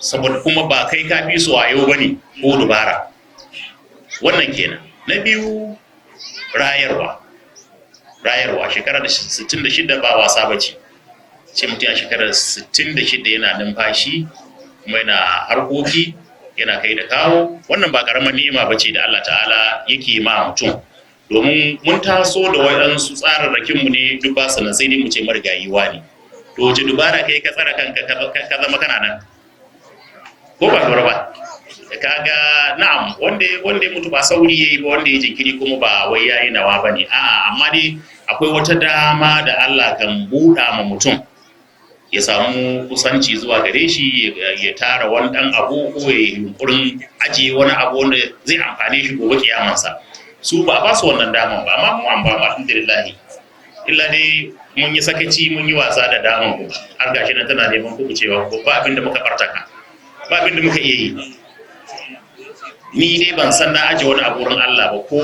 saboda kuma ba kai ka fi su wayo bane ko dubara. Wannan kenan. Na biyu, rayarwa shekara da 66 ba wasa bace. Ce mutum a shekarar 66 yana numfashi kuma yana harkoki, yana kai da kawo. Wannan ba karamar ni'ima bace da Allah ta'ala yake ma mutum, domin mun taso da wayansu tsararrakin mu ne duk ba su nan, sai dai mu ce marigayiwa ne. To wace dubara kai ka tsara kanka ka zama kana nan, ko ba dora ba? Kaga na'am, wanda ya mutu ba sauri yayi ba, wanda ya jinkiri kuma ba wai yayi nawa bane. A'a, amma dai akwai wata dama da Allah kan buɗa ma mutum ya samu kusanci zuwa gare shi, ya tara wani ɗan abu ko ya yi yunkurin ajiye wani abu wanda zai amfane shi gobe kiyamansa. Su ba ba su wannan daman ba, amma mu an ba mu, alhamdulillah. Illa dai mun yi sakaci, mun yi wasa da daman ku, har gashi nan tana neman ku cewa ba abin da muka fartaka, ba abin da muka iya yi. Ni dai ban san na aje wani abu wurin Allah ba, ko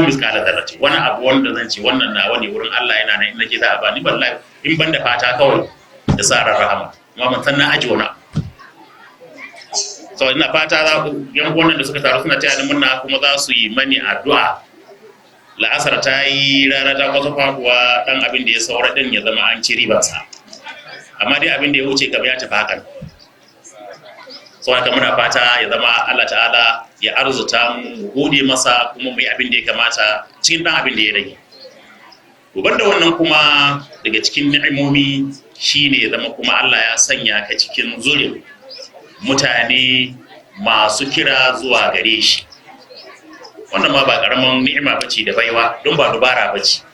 miskala zarrace, wani abu wanda zan ce wannan na wani wurin Allah yana nan, nake za a ba ni, wallahi in ban da fata kawai da tsarar rahama, amma ban san na aji wani. So ina fata za ku yan wannan da suka taru suna taya ni murna, kuma za su yi mani addu'a. La'asar ta yi, rana ta kwasa faduwa, dan abin da ya saura din ya zama an ci ribarsa, amma dai abin da ya wuce kam ya tafi hakan. So haka muna fata ya zama Allah ta'ala ya arzuta mu gode masa, kuma mu yi abin da ya kamata cikin dan abin da ya rage. Banda wannan kuma daga cikin ni'imomi shine ya zama kuma Allah ya sanya ka cikin zurin mutane masu kira zuwa gare shi. Wannan ma ba karamin ni'ima bace da baiwa, don ba dubara bace.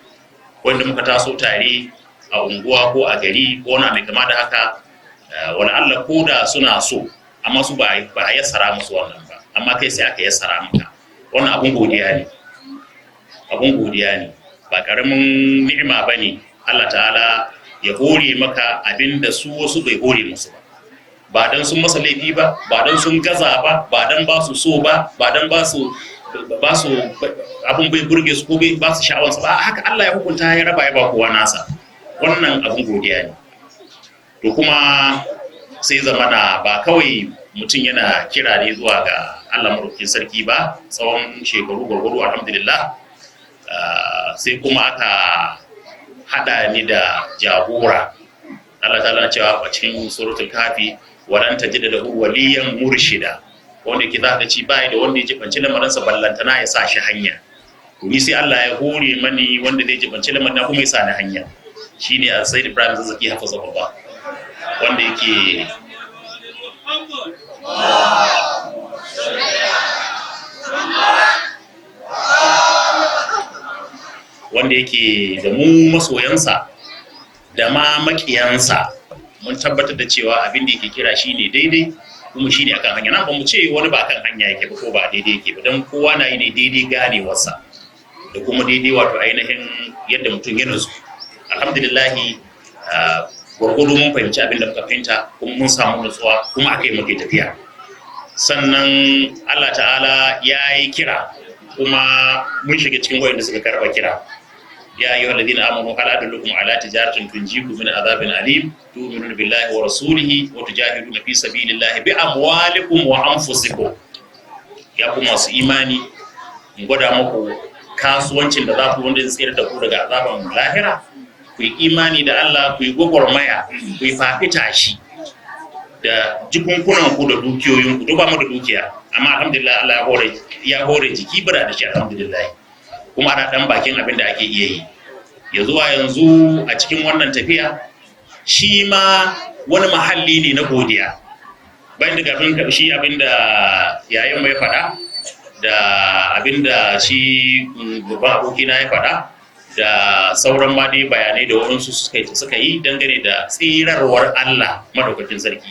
Wanda muka taso tare a unguwa ko a gari ko na mai kama da haka, wala Allah ko da suna so, amma su ba a yassara musu wannan ba, amma kai sai aka yassara maka. Wannan abun godiya ne, ba karamin ni'ima bane Allah ta'ala ya hore maka abinda su wasu bai hore musu ba dan sun masa laifi ba, ba dan sun gaza ba, ba dan ba su so ba, ba dan ba su abun bai burge su ko bai ba su sha'awansa ba. Haka Allah ya hukunta, ya raba, ya ba kowa nasa. Wannan abun godiya ne. To kuma sai zamana ba kawai mutum yana kira ne zuwa ga Allah madaukakin sarki ba tsawon shekaru gwargwaro, alhamdulillah. Sai kuma aka hada ni da jagora. Allah ta'ala cewa a cikin suratul kafi, walan tajida lahu waliyan murshida, wanda ke za ka ci bai da wanda ya jibanci lamarinsa ballantana ya sa shi hanya. Ni sai Allah ya hore mani wanda zai jibanci lamarin kuma ya sa ni hanya, shine a Sayyid Ibrahim Zazzaki hafizahullah, wanda yake da mu masoyansa da ma makiyansa mun tabbatar da cewa abin da yake kira shine daidai, kuma shine akan hanya. Nan ba mu ce wani ba kan hanya yake ba ko ba daidai yake ba, dan kowa na yi ne daidai ganewarsa da kuma daidai wato ainihin yadda mutum ya nutsu. Alhamdulillah, gwargwado mun fahimci abin da muka fahimta, kuma mun samu nutsuwa, kuma akai muke tafiya. Sannan Allah ta'ala ya yi kira, kuma mun shiga cikin wayanda suka karɓa kira. يا أيها الذين آمنوا هل أدلكم على تجارة تنجيكم من عذاب أليم تؤمنون بالله ورسوله وتجاهدون في سبيل الله بأموالكم وأنفسكم يا كم إيماني gwada muku kasuwancin da za ku wanda zai tsira da ku daga azaban lahira ku yi imani da Allah ku yi gwagwarmaya ku yi fafita shi da jikunkunan ku da dukiyoyin ku duba mu da dukiya amma alhamdulillah Allah ya hore jiki bira da shi alhamdulillah kuma ana dan bakin abin da ake iya yi ya zuwa yanzu a cikin wannan tafiya shi ma wani mahalli ne na godiya bayan da kafin shi abin da yayin mai faɗa da abin da shi babban abokina ya faɗa da sauran ma dai bayanai da waɗansu suka yi dangane da tsirarwar Allah madaukakin sarki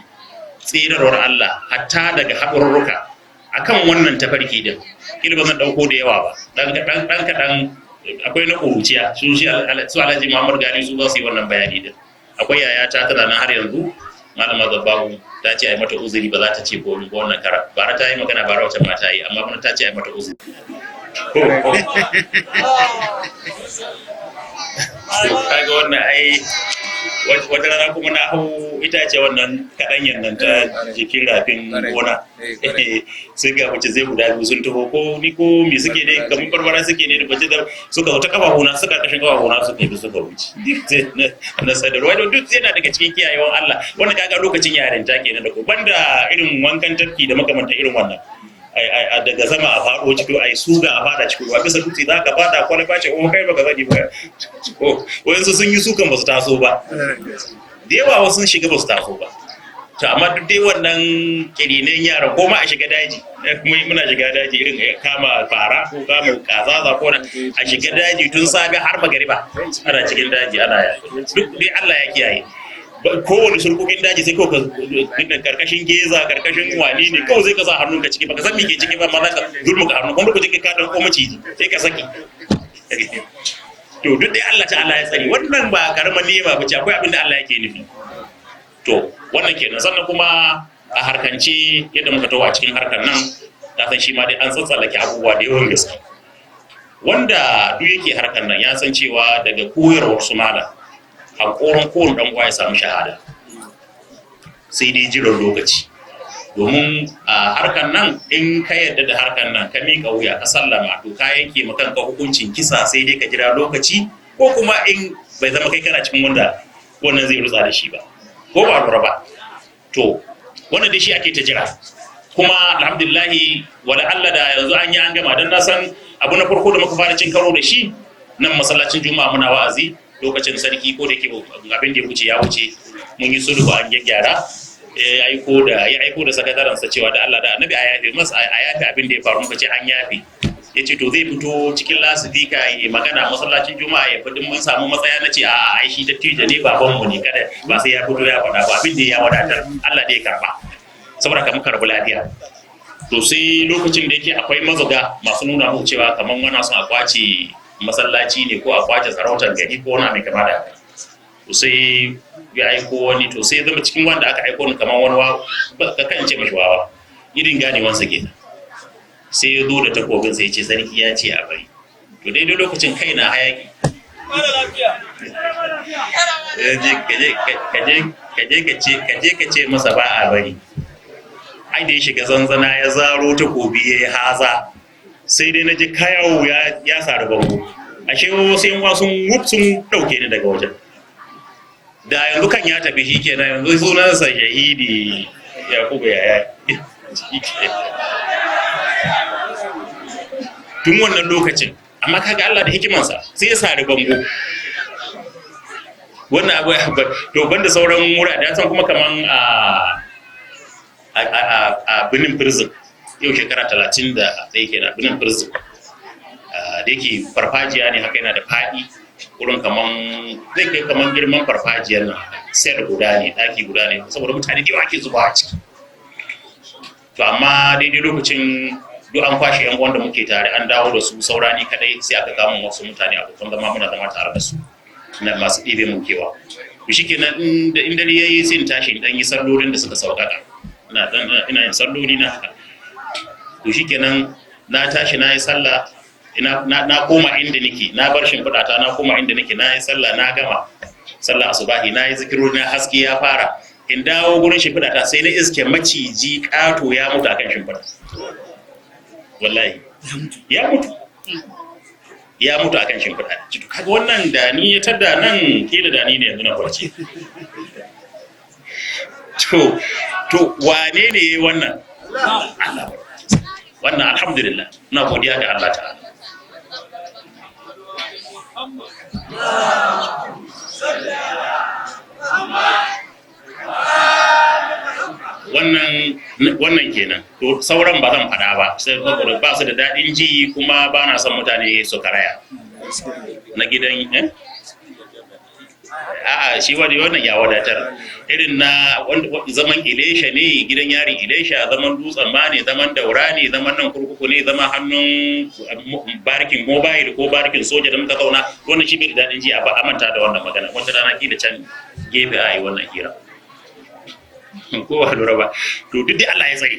tsirarwar Allah hatta daga haɗurruka akan wannan tafarki din kila ba zan ɗauko da yawa ba ɗan kaɗan akwai na ƙuruciya su alhaji Muhammad Gani su za su yi wannan bayani din akwai yayata tana nan har yanzu malama Zabbabu ta ce a yi mata uzuri ba za ta ce ko wannan kara bara ta yi magana bara wacce ma ta yi amma kuma ta ce a yi mata uzuri kaga wannan ai wata rana kuma na hau itace wannan kaɗanyan nan ta jikin rafin gona sai ga mace zai guda biyu sun taho ko ni ko me suke ne kamar barbara suke ne da bace da suka zo ta kafa hona suka kashin kafa hona suka yi suka wuce na sadarwa da duk yana daga cikin kiyayewan Allah wannan kaga lokacin yarinta kenan da ko banda irin wankan tafki da makamanta irin wannan daga sama a faɗo ciki ai suga a faɗa ciki a bisa dutse za ka faɗa kwalaba ce o kai baka zani ba wayansu sun yi sukan ba su taso ba da yawa wasu sun shiga ba su taso ba to amma duk dai wannan kirinin yaran ko ma a shiga daji kuma muna shiga daji irin kama fara ko kama kazaza ko a shiga daji tun safe har magariba ana cikin daji ana duk dai Allah ya kiyaye kowane surkukin daji sai kawai ka karkashin geza karkashin wani ne kawai zai ka sa hannunka ciki baka san me ke ciki ba ma za ka zulmuka hannun kuma lokacin ka dan ko maciji sai ka saki to duk dai Allah ta'ala ya tsari wannan ba karamar niyya ba ce akwai abin da Allah yake nufi to wannan kenan sannan kuma a harkance yadda muka tawo a cikin harkar nan ta san shi ma dai an tsatsallake abubuwa da yawan gaske wanda duk yake harkar nan ya san cewa daga koyarwar su malam haƙorin kowane ɗan uwa ya samu shahada sai dai jiran lokaci domin a harkar nan in ka yarda da harkar nan ka miƙa wuya ka sallama to ka yanke ma kanka hukuncin kisa sai dai ka jira lokaci ko kuma in bai zama kai kana cikin wanda wannan zai rutsa da shi ba ko ba lura ba to wannan dai shi ake ta jira kuma alhamdulillahi wala Allah da yanzu an yi an gama dan na san abu na farko da muka fara cin karo da shi nan masallacin juma'a muna wa'azi lokacin sarki ko da ke abin da ya wuce mun yi sulhu an gyaggyara ya aiko da sakatarensa cewa da Allah da annabi a yafe masa a yafe abin da ya faru muka ce an yafe ya ce to zai fito cikin lasifika ya magana masallacin juma'a ya fadin mun samu matsaya na ce a ai shi dattijo ne babanmu ne kada ba sai ya fito ya faɗa ba abin da ya wadatar Allah da ya karba saboda ka muka rabu lafiya to sai lokacin da yake akwai mazaga masu nuna mu cewa kaman wana son a kwace masallaci ne ko a kwace sarautar gari ko wani mai kama da haka to sai ya aiko wani to sai zama cikin wanda aka aiko ni kamar wani ka kan ce mashi wawa irin ganewansa kenan sai ya zo da takobin sai ya ce sarki ya ce a bari to daidai lokacin kai na hayaki kaje ka ce masa ba a bari ai da ya shiga zanzana ya zaro takobi ya yi haza sai dai na ji kayawo ya sari bango ashe wasu yan wasu sun dauke ni daga wajen da yanzu kan ya tafi shi kenan yanzu sunansa Shahidi Yaqub Yahaya tun wannan lokacin amma kaga Allah da hikimansa sai ya sari bango wannan abu ya to banda sauran wurare da san kuma kaman a Benin prison yau shekara 30 da ɗaya kenan Benin prison da yake farfajiya ne haka yana da faɗi wurin kaman zai kai kaman girman farfajiyar nan sel guda ne ɗaki guda ne saboda mutane da yawa ke zuba a ciki to amma daidai lokacin duk an kwashe yan uwan da muke tare an dawo da su saurani kadai sai aka kama wasu mutane abokan zama muna zama tare da su na masu ɗibe mun kewa to shikenan in dare yayi sai in tashi in dan yi sallolin da suka sauƙaƙa ina yin salloli na haka to shikenan na tashi na yi sallah na koma inda nake, na bar shimfiɗa ta na koma inda nake, na yi sallah na gama sallah asubahi, na yi zikirori na haske ya fara, in dawo gurin shimfiɗa ta sai na iske maciji ƙato ya mutu akan shimfiɗa. Wallahi ya mutu akan shimfiɗa. Kaga wannan da ni ya tada nan kila da ni ne yanzu na farce. To wane ne wannan? Allah. Wannan alhamdulillah na godiya ga Allah ta'ala. Wannan kenan. To sauran ba zan faɗa ba saboda ba su da daɗin ji kuma ba na son mutane su karaya. Na gidan a'a shi wannan ya wadatar irin na zaman Ilesha ne, gidan yarin Ilesha, zaman dutsen ma ne, zaman daura ne, zaman nan kurkuku ne, zama hannun barikin mobile ko barikin soja da muka zauna, wannan shi bai da daɗin ji a ba a manta da wannan magana, wata rana kila can gefe a yi wannan hira ko ba lura ba. To duk dai Allah ya tsare.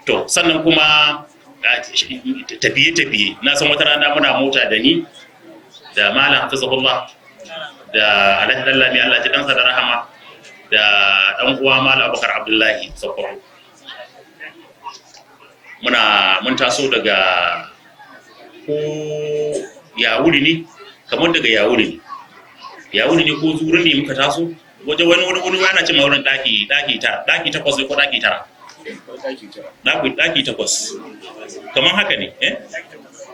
To sannan kuma tafiye-tafiye, na san wata rana muna mota da ni da malam hafizahullah da alhaji dallami Allah ji kansa da rahama da dan uwa malam Abubakar Abdullahi Sokoto, mun taso daga ko Yawuri ne, kamar daga Yawuri ne ko Zuru ne muka taso waje wani yana cin maurin daki 8 ko daki 9 daki 8 kamar haka ne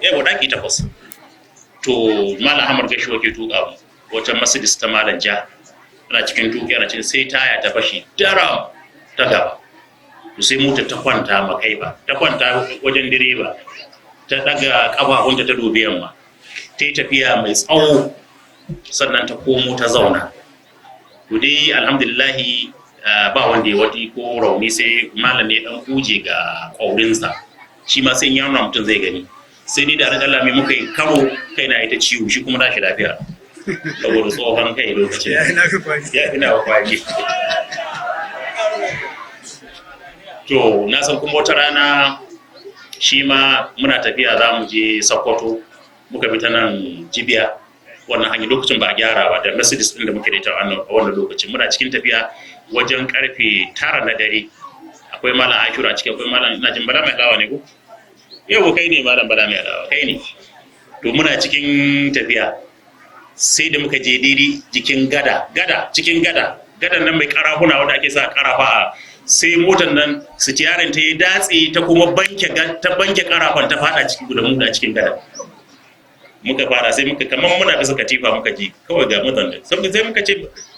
yawa daki 8. To malam Ahmad gashi wake tuka mu wata Mercedes ta malam ja, ana cikin tuki ana cikin sai taya ta fashi daram ta gaba, to sai motar ta kwanta ta kwanta wajen direba, ta daga kafafunta ta dobe yamma, ta yi tafiya mai tsawo sannan ta komo ta zauna. To dai alhamdulillahi ba wanda ya wati ko rauni, sai malam ne dan kuje ga kaurinsa, shi ma sai ya nuna mutum zai gani, sai ni da Allah mai muka yi karo kai na ita ciwo, shi kuma na shi lafiya saboda tsohon kai lokacin ya fi na kwaki. To na san kuma wata rana shi ma muna tafiya za mu je Sokoto, muka bi ta nan Jibiya, wannan hanyar lokacin ba a gyara ba da Mercedes din da muke da ita a wannan lokacin, muna cikin tafiya wajen karfe 9 na dare, akwai malam Ashura cikin, akwai malam ina jin bala mai dawa ne ko yau kai ne malam bala mai dawa kai ne. To muna cikin tafiya sai da muka je daidai jikin cikin gadan nan mai karafuna wanda ake sa karafa, sai motar nan sitiyarin ta yi datse ta kuma banke karafan ta fada cikin gudan muda cikin gadan. Muka fara sai muka kamar muna bisa katifa muka ji kawai ga mutan da sai muka ce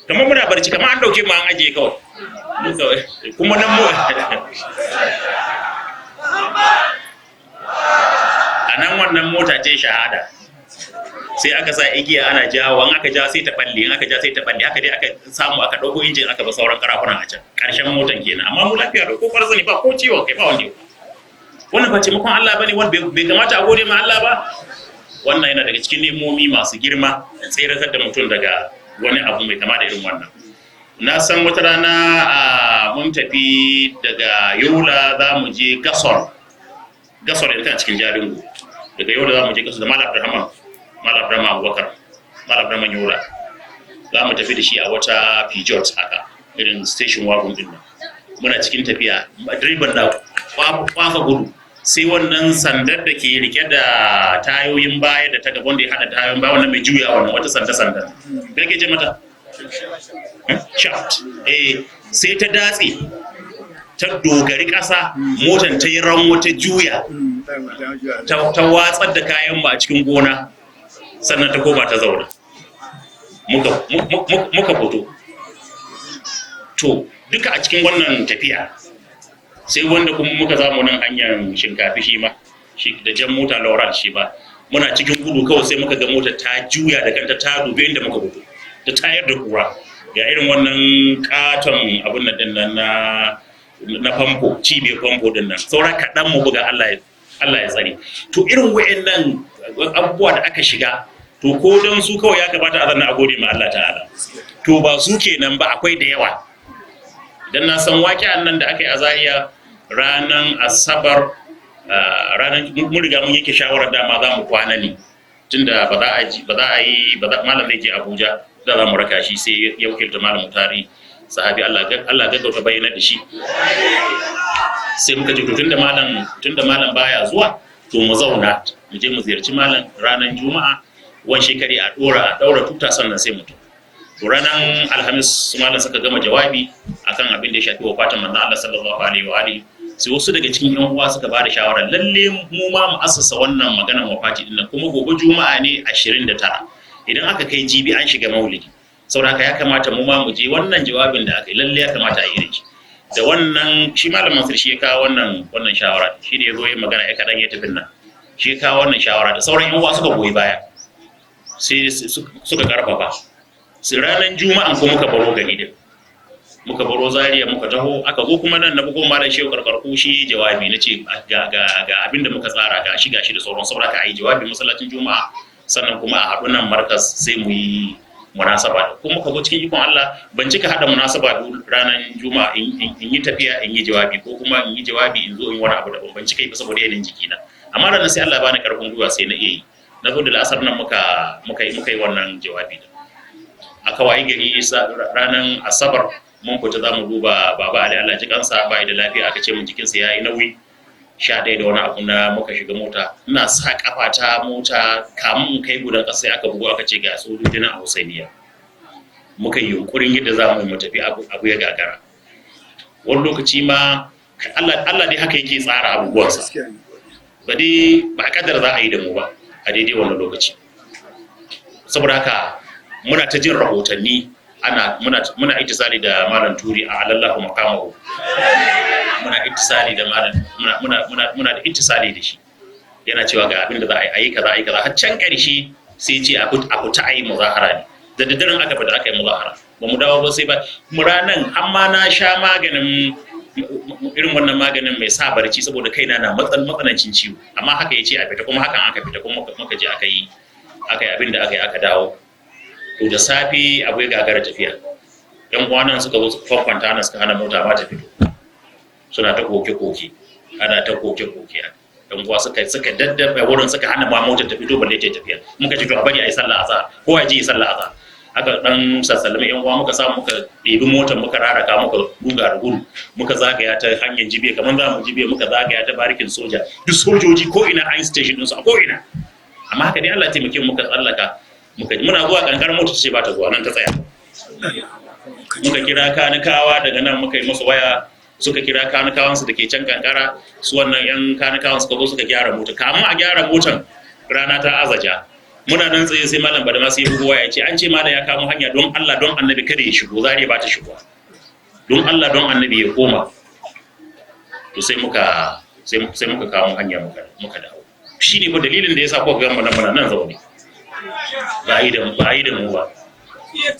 kamar muna barci kamar an dauke mu an aje kawai kuma nan mu a nan wannan mota ce shahada, sai aka sa igiya ana jawo, an aka ja sai ta balle, aka dai aka samu aka dauko injin aka ba sauran karafunan a can karshen motan kenan, amma mu lafiya da ko farzani ba ko ciwon kai ba wanda wannan ba taimakon Allah bane, wanda bai kamata a gode ma Allah ba. Wannan yana daga cikin nemomi masu girma, tseratar da mutum daga wani abu mai kama da irin wannan. Na san wata rana mun tafi daga Yola za mu je Gasol yana cikin Jalingo, daga Yola za mu je Gasol da Malam Abdurrahman Abubakar, Malam Abdurrahman Yola, za mu tafi da shi a wata Peugeot haka irin station wagon din nan. Muna cikin tafiya, direban da kwafa gudu, sai wannan sandar da ke rike da tayoyin baya da ta gaban da ya hada tayoyin baya, wannan mai juya wannan wata sanda bai ke ce mata shaft, sai ta datse ta dogari ƙasa, motar ta yi ran wata juya ta watsar da kayan ba a cikin gona, sannan ta koma ta zauna muka fito. To duka a cikin wannan tafiya sai wanda kuma muka zamu nan hanyar Shinkafi shi ma da jan mota Laurel shi ba, muna cikin gudu kawai sai muka ga motar ta juya da kanta ta dube inda muka fito, ta tayar da kura ga irin wannan katon abin nan din nan na famfo, cibiyar famfo din nan, saura kaɗan mu buga Allah ya tsare. To irin wayannan abubuwa da aka shiga, to ko don su kawai ya kamata a zanna a gode ma Allah ta'ala. To ba su kenan ba, akwai da yawa. Dan na san waƙi'an nan da aka yi a Zaria ranar Asabar ranar mun riga mun yanke shawarar dama za mu kwana ne tunda ba za a yi malam zai je Abuja da za mu raka shi sai ya wakilta malam Mutari sahabi Allah gaggauta bayyana da shi sai muka ce to tunda malam baya zuwa to mu zauna mu je mu ziyarci malam ranar Juma'a wan shekari a daura tuta sannan sai mutum to ranar Alhamis malam suka gama jawabi akan abin da ya shafi wafatin manzon Allah sallallahu alaihi wa alihi sai wasu daga cikin yan uwa suka bada shawara lalle mu ma mu assasa wannan maganar wafati din kuma gobe Juma'a ne 29 idan aka kai jibi an shiga maulidi saboda haka ya kamata mu ma mu je wannan jawabin da aka yi lalle ya kamata a yi riki da wannan shi malam Mansur shi ya kawo wannan shawara shi ne ya zo yin magana ya kadan ya tafi nan shi ya kawo wannan shawara da sauran yan uwa suka goyi baya sai suka karfafa sai ranar Juma'an ko muka baro gari din muka baro Zaria muka taho aka zo kuma nan na bugo malam Shehu karkarku shi jawabi nace ga abinda muka tsara ga shi da sauran saboda ka yi jawabi masallacin Juma'a sannan kuma a haɗu nan markas sai mu yi munasaba kuma muka zo cikin ikon Allah ban cika hada munasaba ranar Juma'a in yi tafiya in yi jawabi ko kuma in yi jawabi in zo in wani abu daban ban cika yi saboda yanayin jikina amma ranar sai Allah bani karfin gwiwa sai na iya yi na zo da la'asar nan muka yi wannan jawabi da aka wayi gari ranar Asabar mun fita za mu duba baba Ali Allah ji kansa bai da lafiya aka ce mun jikinsa yayi nauyi 11 da wani abu na muka shiga mota ina sa kafata mota kamun kai gudan ƙasa sai aka bugo aka ce ga sojoji na Husainiya muka yi yunkurin yadda za mu tafi abu ya gagara wani lokaci ma Allah dai haka yake tsara abubuwansa ba kadar za a yi da mu ba a daidai wannan lokaci saboda haka muna ta jin rahotanni muna ittisali da malam Turi a alallahu makamahu muna ittisali da malam muna da ittisali da shi yana cewa ga abin da za a yi kaza har can ƙarshe sai ce a fita a yi muzahara ne da daddaren aka fita aka yi muzahara ba mu dawo ba sai ba mu ranan amma na sha maganin irin wannan maganin mai sa barci saboda kaina na matsanancin ciwo amma haka ya ce a fita kuma hakan aka fita kuma muka je aka yi abin da aka dawo to da safe abu ya gagara tafiya yan uwanan suka zo suka fankwanta nan suka hana mota ba ta fito suna ta koke ana ta koke yan uwa suka daddabe wurin suka hana ma motar ta fito balle ta tafiya muka ce to a bari ayi sallah azhar ko a ji sallah azhar aka dan sassalame yan uwa muka samu muka ɗebi motar muka raraka muka buga da gudu muka zagaya ta hanyar jibiya kamar za mu jibiya muka zagaya ta barikin soja duk sojoji ko ina an station ɗinsu a ko ina amma haka dai Allah ya taimake muka tsallaka muna zuwa kankar mota ce ba ta zuwa nan ta tsaya muka kira kanikawa daga nan muka yi musu waya suka kira kanikawansu da ke can kankara su wannan yan kanikawan suka zo suka gyara mota kamun a gyara motan rana ta azaja muna nan tsaye sai malam badama sai bugu waya ce an ce malam ya kamo hanya don Allah don annabi kada ya shigo zare ba ta shigo don Allah don annabi ya koma to sai muka kamo hanya muka dawo shi ne fa dalilin da yasa ko ga mu nan zaune ba yi da mu ba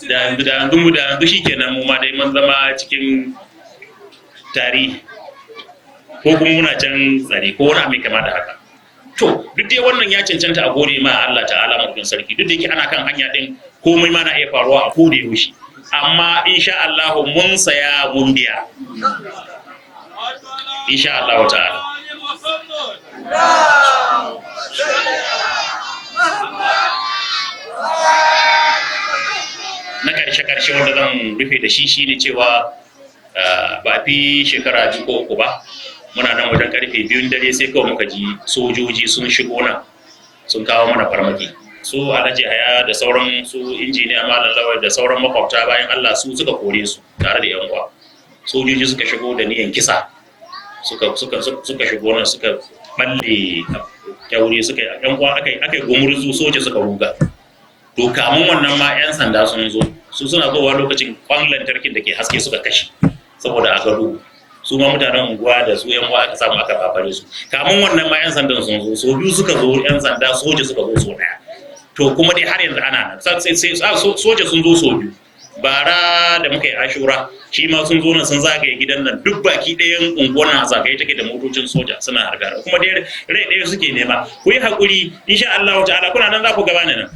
da yanzu shi kenan mu ma dai mun zama cikin tarihi ko kuma muna can tsare ko wani mai kama da haka to duk dai wannan ya cancanta a gode ma Allah ta'ala mutum sarki duk da yake ana kan hanya din komai ma na iya faruwa a koda yaushe amma insha Allah mun saya mun biya insha Allah ta'ala na karshe wanda zan rufe da shi shine cewa ba fi shekara 2 ko 3 ba muna nan wajen karfe 2 dare sai kawai muka ji sojoji sun shigo nan sun kawo mana farmaki su Alhaji Haya da sauran su injiniya Malam Lawal da sauran makwabta bayan Allah su suka kore su tare da yan uwa sojoji suka shigo da niyan kisa suka shigo nan suka balle kyaure suka yan uwa akai gumurzu soja suka ruga to kamun wannan ma 'yan sanda sun zo su suna zowa lokacin kwan lantarkin da ke haske suka kashe saboda a gado su ma mutanen unguwa da su 'yan uwa aka samu aka fafare su kamun wannan ma 'yan sandan sun zo so biyu suka zo 'yan sanda soja suka zo so daya to kuma dai har yanzu ana nan sai soja sun zo so biyu bara da muka yi ashura shi ma sun zo nan sun zagaye gidan nan duk baki ɗayan unguwar na zagaye take da motocin soja suna hargara kuma dai rai ɗaya suke nema ku yi haƙuri insha Allah ta'ala kuna nan za ku gabana nan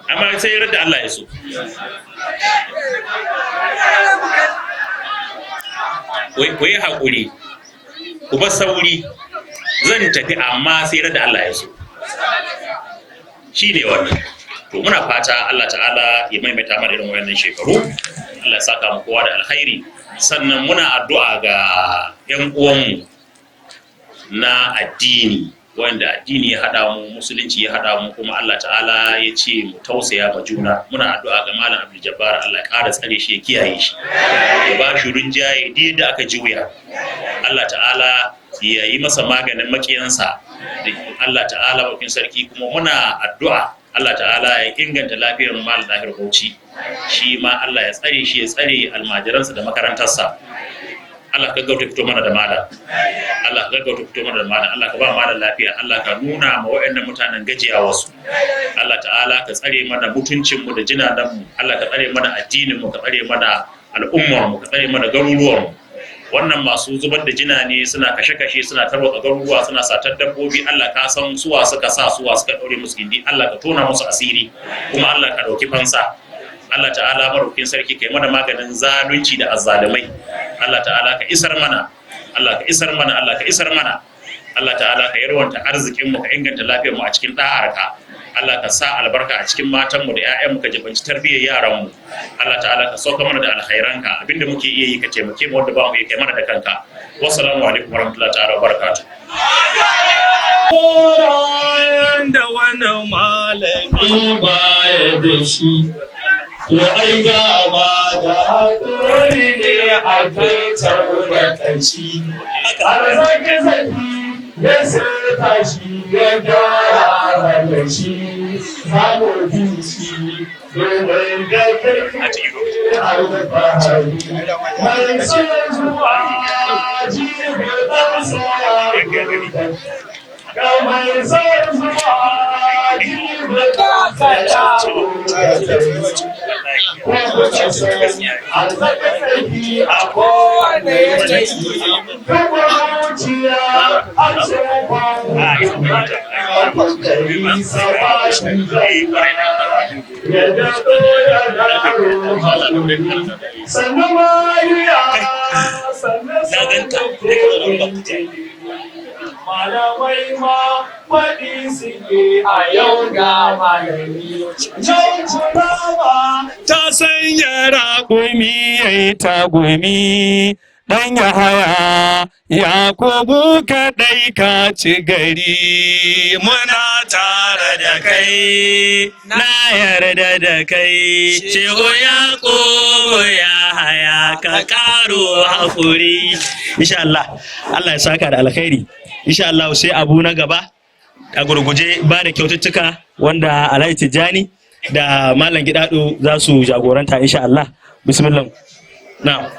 amma sai yadda Allah ya so ku yi haƙuri ku bar sauri zan tafi amma sai da Allah ya so shi ne wannan. To muna fata Allah ta'ala ya maimaita mana irin wayannan shekaru, Allah ya saka mu kowa da alkhairi. Sannan muna addu'a ga 'yan uwanmu na addini wanda addini ya haɗa mu, musulunci ya haɗa mu, kuma Allah ta'ala ya ce mu tausaya ma juna. Muna addu'a ga Malam Abdul Jabbar, Allah ya ƙara tsare shi, ya kiyaye shi, ya ba shi rinjaye duk da aka juya. Allah ta'ala ya yi masa maganin makiyansa. Allah ta'ala bakin sarki, kuma muna addu'a Allah ta'ala ya inganta lafiyar Malam Dahir Bauchi, shi ma Allah ya tsare shi, ya tsare almajiransa da makarantarsa. Allah ka gauta fito mana da malam, Allah ka gauta fito mana da malam, Allah ka ba malam lafiya, Allah ka nuna ma waɗannan mutanen gajiya wasu. Allah ta'ala ka tsare mana mutuncinmu da jinananmu, Allah ka tsare mana addininmu, ka tsare mana al'ummarmu, ka tsare mana garuruwanmu. Wannan masu zubar da jina ne, suna kashe-kashe, suna tarwatsa garuruwa, suna satar dabbobi. Allah ka san suwa suka sa, suwa suka ɗaure musu gindi. Allah ka tona musu asiri, kuma Allah ka ɗauki fansa. Allah ta'ala marukin sarki kai mana maganin zalunci da azzalumai. Allah ta'ala ka isar mana, Allah ka isar mana, Allah ka isar mana. Allah ta'ala ka yarwanta arzikin mu, ka inganta lafiyar mu a cikin da'arka. Allah ka sa albarka a cikin matan mu da ƴaƴan mu, ka jibanci tarbiyyar yaran mu. Allah ta'ala ka sauka mana da alkhairanka, abinda muke iya yi ka taimake mu, wanda ba mu iya kai mana da kanka. Wassalamu alaikum warahmatullahi ta'ala wabarakatuh. Da wannan malami baya da shi, ya ai gaba da haƙuri ne a kai tauna ƙarshe. Arziki zafi ya sirta shi, ya gyara hannun shi, samun binci domin da kai alfahari. Mai son zuwa jibe ɗansa ya ga mai son zuwa jibe ɗansa ya a kowane yanayi, kuma zuciya a cikin kwanan sabashi yadda doya da sannan mariya sannan malamai ma faɗi suke a yau ga malami yau kulawa ta sanya raƙumi ya yi tagumi. Dan Yahaya Yakubu kaɗai ka ci gari, muna tare da kai, na yarda da kai. Shehu Yaqub Yahaya ka ƙaro hakuri. Insha Allah, Allah ya saka da alkhairi. Insha Allah sai abu na gaba a gurguje ba da kyaututtuka wanda Alhaji Tijjani da Malam Gidado za su jagoranta insha Allah. Bismillah. Na'am.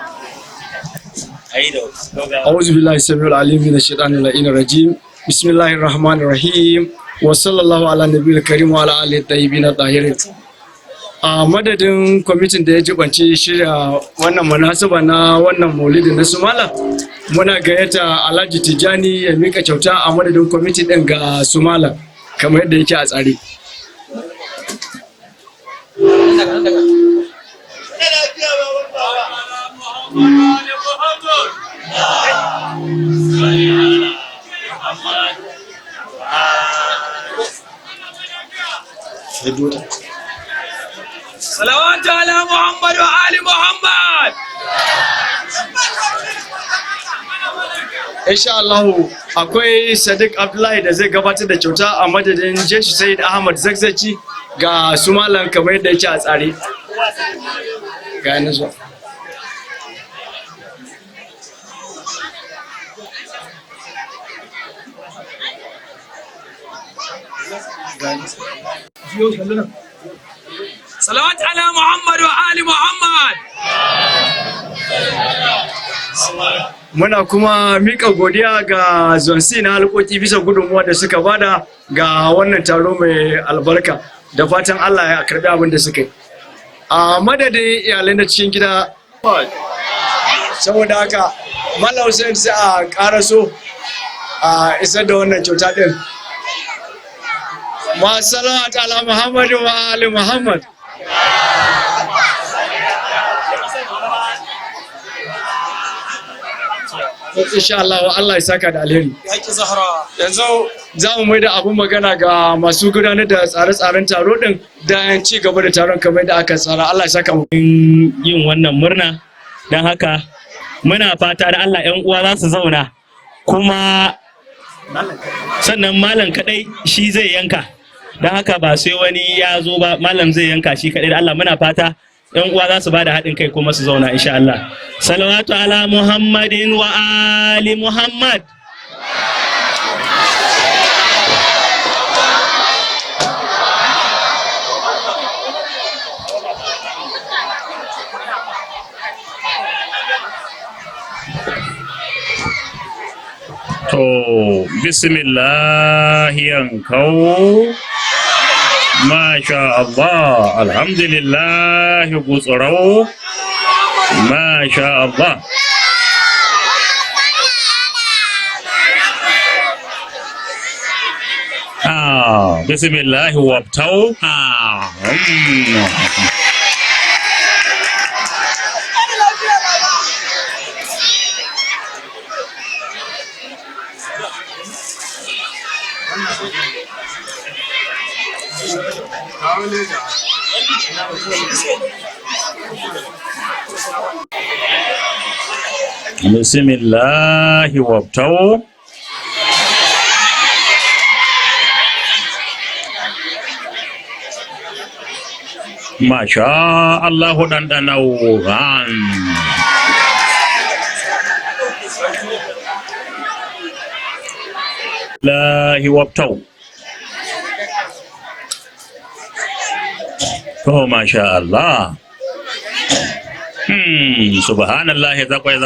أعوذ بالله السميع العليم من الشيطان اللعين الرجيم بسم الله الرحمن الرحيم وصلى الله على النبي الكريم وعلى آله الطيبين الطاهرين. A madadin kwamitin da ya jibanci shirya wannan munasaba na wannan maulidi na Sumala, muna gayyata Alhaji Tijjani ya mika kyauta a madadin kwamitin din ga Sumala kamar yadda yake a tsare. Salawatu ala Muhammad wa ali Muhammad. Insha Allah akwai Sadiq Abdullahi da zai gabatar da kyauta a madadin Jeshi Said Ahmad Zakzaki ga Sumalan kamar yadda yake a tsare. Ga yana zuwa. Salawat ala Muhammad wa ali Muhammad. Muna kuma mika godiya ga zonsi na halkoki bisa gudunmuwa da suka bada ga wannan taro mai albarka, da fatan Allah ya karbi abin da suka yi. A madadin iyalai na cikin gida, saboda haka Malam Hussein sai a karaso a isar da wannan kyauta din. Ma salawat ala Muhammad wa ali Muhammad. insha Allah Allah ya saka da alheri. Yanzu za mu mai da abun magana ga masu gudanar da tsare-tsaren taro din da ci gaba da taron kamar da aka tsara. Allah ya saka mu yin wannan murna, don haka muna fata da Allah 'yan uwa za su zauna, kuma sannan malam kadai shi zai yanka, don haka ba sai wani ya zo ba, malam zai yanka shi kadai. Da Allah muna fata 'yan uwa za su ba da haɗin kai kuma su zauna insha Allah. Salawatu ala Muhammadin wa ali Muhammad. To, bismillah yankau, masha Allah, alhamdulillah gutsurau, masha Allah. Bismillah wabtau. Bismillah wabtau. Masya Allah dandanauan. Lahi wabtau. Oh, masya Allah. Subhanallah, zakwai.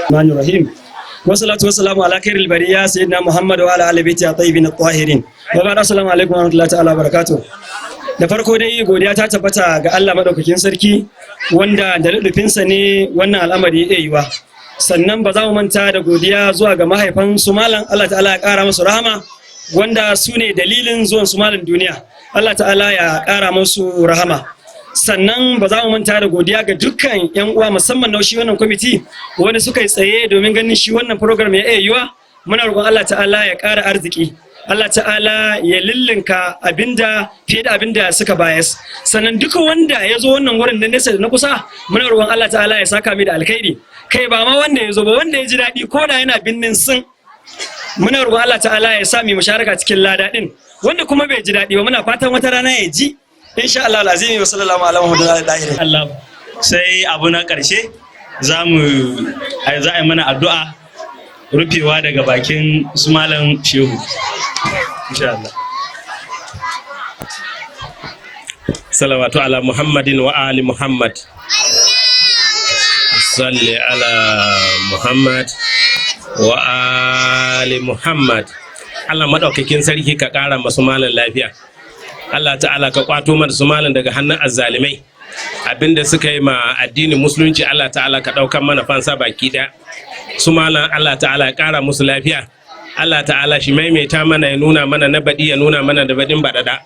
Rahim. Wassalatu wassalamu ala khairil bariya sayyidina Muhammad wa ala alihi baiti at-tayyibin at-tahirin. Wa ba'da, assalamu alaikum wa rahmatullahi ta'ala wa barakatuh. Da farko dai godiya ta tabbata ga Allah madaukakin sarki wanda da lufinsa ne wannan al'amari ya yiwa. Sannan ba za mu manta da godiya zuwa ga mahaifan su malam, Allah ta'ala ya kara musu rahama, wanda su ne dalilin zuwan su malam duniya. Allah ta'ala ya kara musu rahama. Sannan ba za mu manta da godiya ga dukkan yan uwa musamman na shi wannan kwamiti wanda suka yi tsaye domin ganin shi wannan program ya yiwa. Muna roƙon Allah ta'ala ya ƙara arziki, Allah ta'ala ya lillinka abinda fiye da abinda suka bayas. Sannan duka wanda ya zo wannan wurin na nesa da na kusa, muna roƙon Allah ta'ala ya saka mai da alkhairi. Kai ba ma wanda ya zo ba, wanda ya ji daɗi ko da yana binnin sun, muna roƙon Allah ta'ala ya sa mu musharaka cikin lada din. Wanda kuma bai ji daɗi ba, muna fatan wata rana ya ji. Insha Allah lazimi wa sallallahu alaihi wa sallam. Allah sai abu na ƙarshe za a yi mana addu'a rufewa daga bakin su malam Shehu. Insha Allah. Salawatu ala Muhammadin wa ali Muhammad. Salli ala Muhammad wa ali Muhammad. Allah madaukakin sarki ka ƙara masu malam lafiya. Allah ta'ala ka kwato mana su malam daga hannun azzalimai, abinda suka yi ma addinin musulunci Allah ta'ala ka ɗaukan mana fansa baki ɗaya. Su malam Allah ta'ala ya ƙara musu lafiya, Allah ta'ala shi maimaita mana, ya nuna mana na baɗi, ya nuna mana da baɗin baɗaɗa.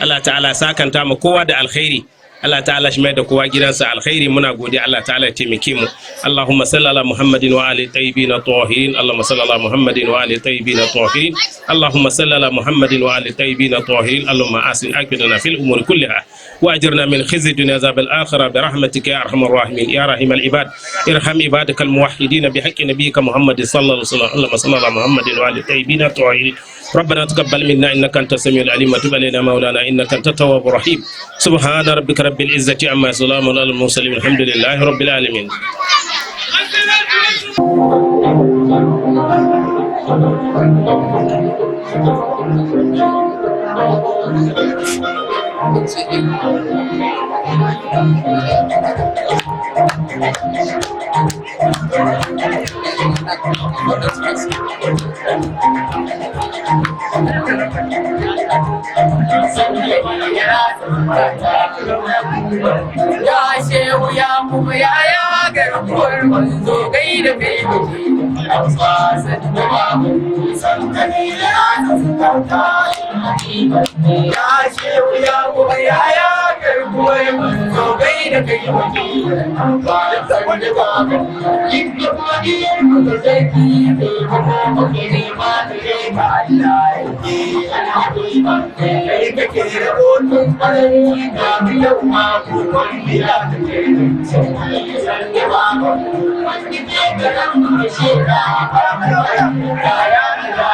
Allah ta'ala sakanta mu kowa da alkhairi, Allah ta'ala shi mai da kowa gidansa alkhairi. Muna godiya, Allah ta'ala ya taimake mu. Allahumma salli ala Muhammadin wa ali tayyibin tahirin. Allahumma salli ala Muhammadin wa ali tayyibin tahirin. Allahumma salli ala Muhammadin wa ali tayyibin tahirin. Allahumma asin aqidana fil umuri kulliha wa ajirna min khizyi dunya azab al akhirah bi rahmatika ya arhamar rahimin ya rahim al ibad. Irham ibadaka al muwahhidin bi haqqi nabiyyika Muhammadin sallallahu alaihi wasallam. Allahumma salli ala Muhammadin wa ali tayyibin tahirin. ربنا تقبل منا انك انت السميع العليم وتب علينا مولانا انك انت التواب الرحيم. سبحان ربك رب العزه عما يصفون على المرسلين الحمد لله رب العالمين. Thank you. Ya Shehu Yaqub Yahaya garkuwar manzo gaida kai muke Hausa sannu babu sankani ya tsakanta Ya Shehu Yaqub Yahaya garkuwar manzo gaida kai muke Hausa sannu babu Inda godiyar mu da zaki bai kuma muke nema da kai ka Allah yake kai kake rabotun farin ga biyar mako wanda ya take sanne ba wanda ke garan mu sheka ya ya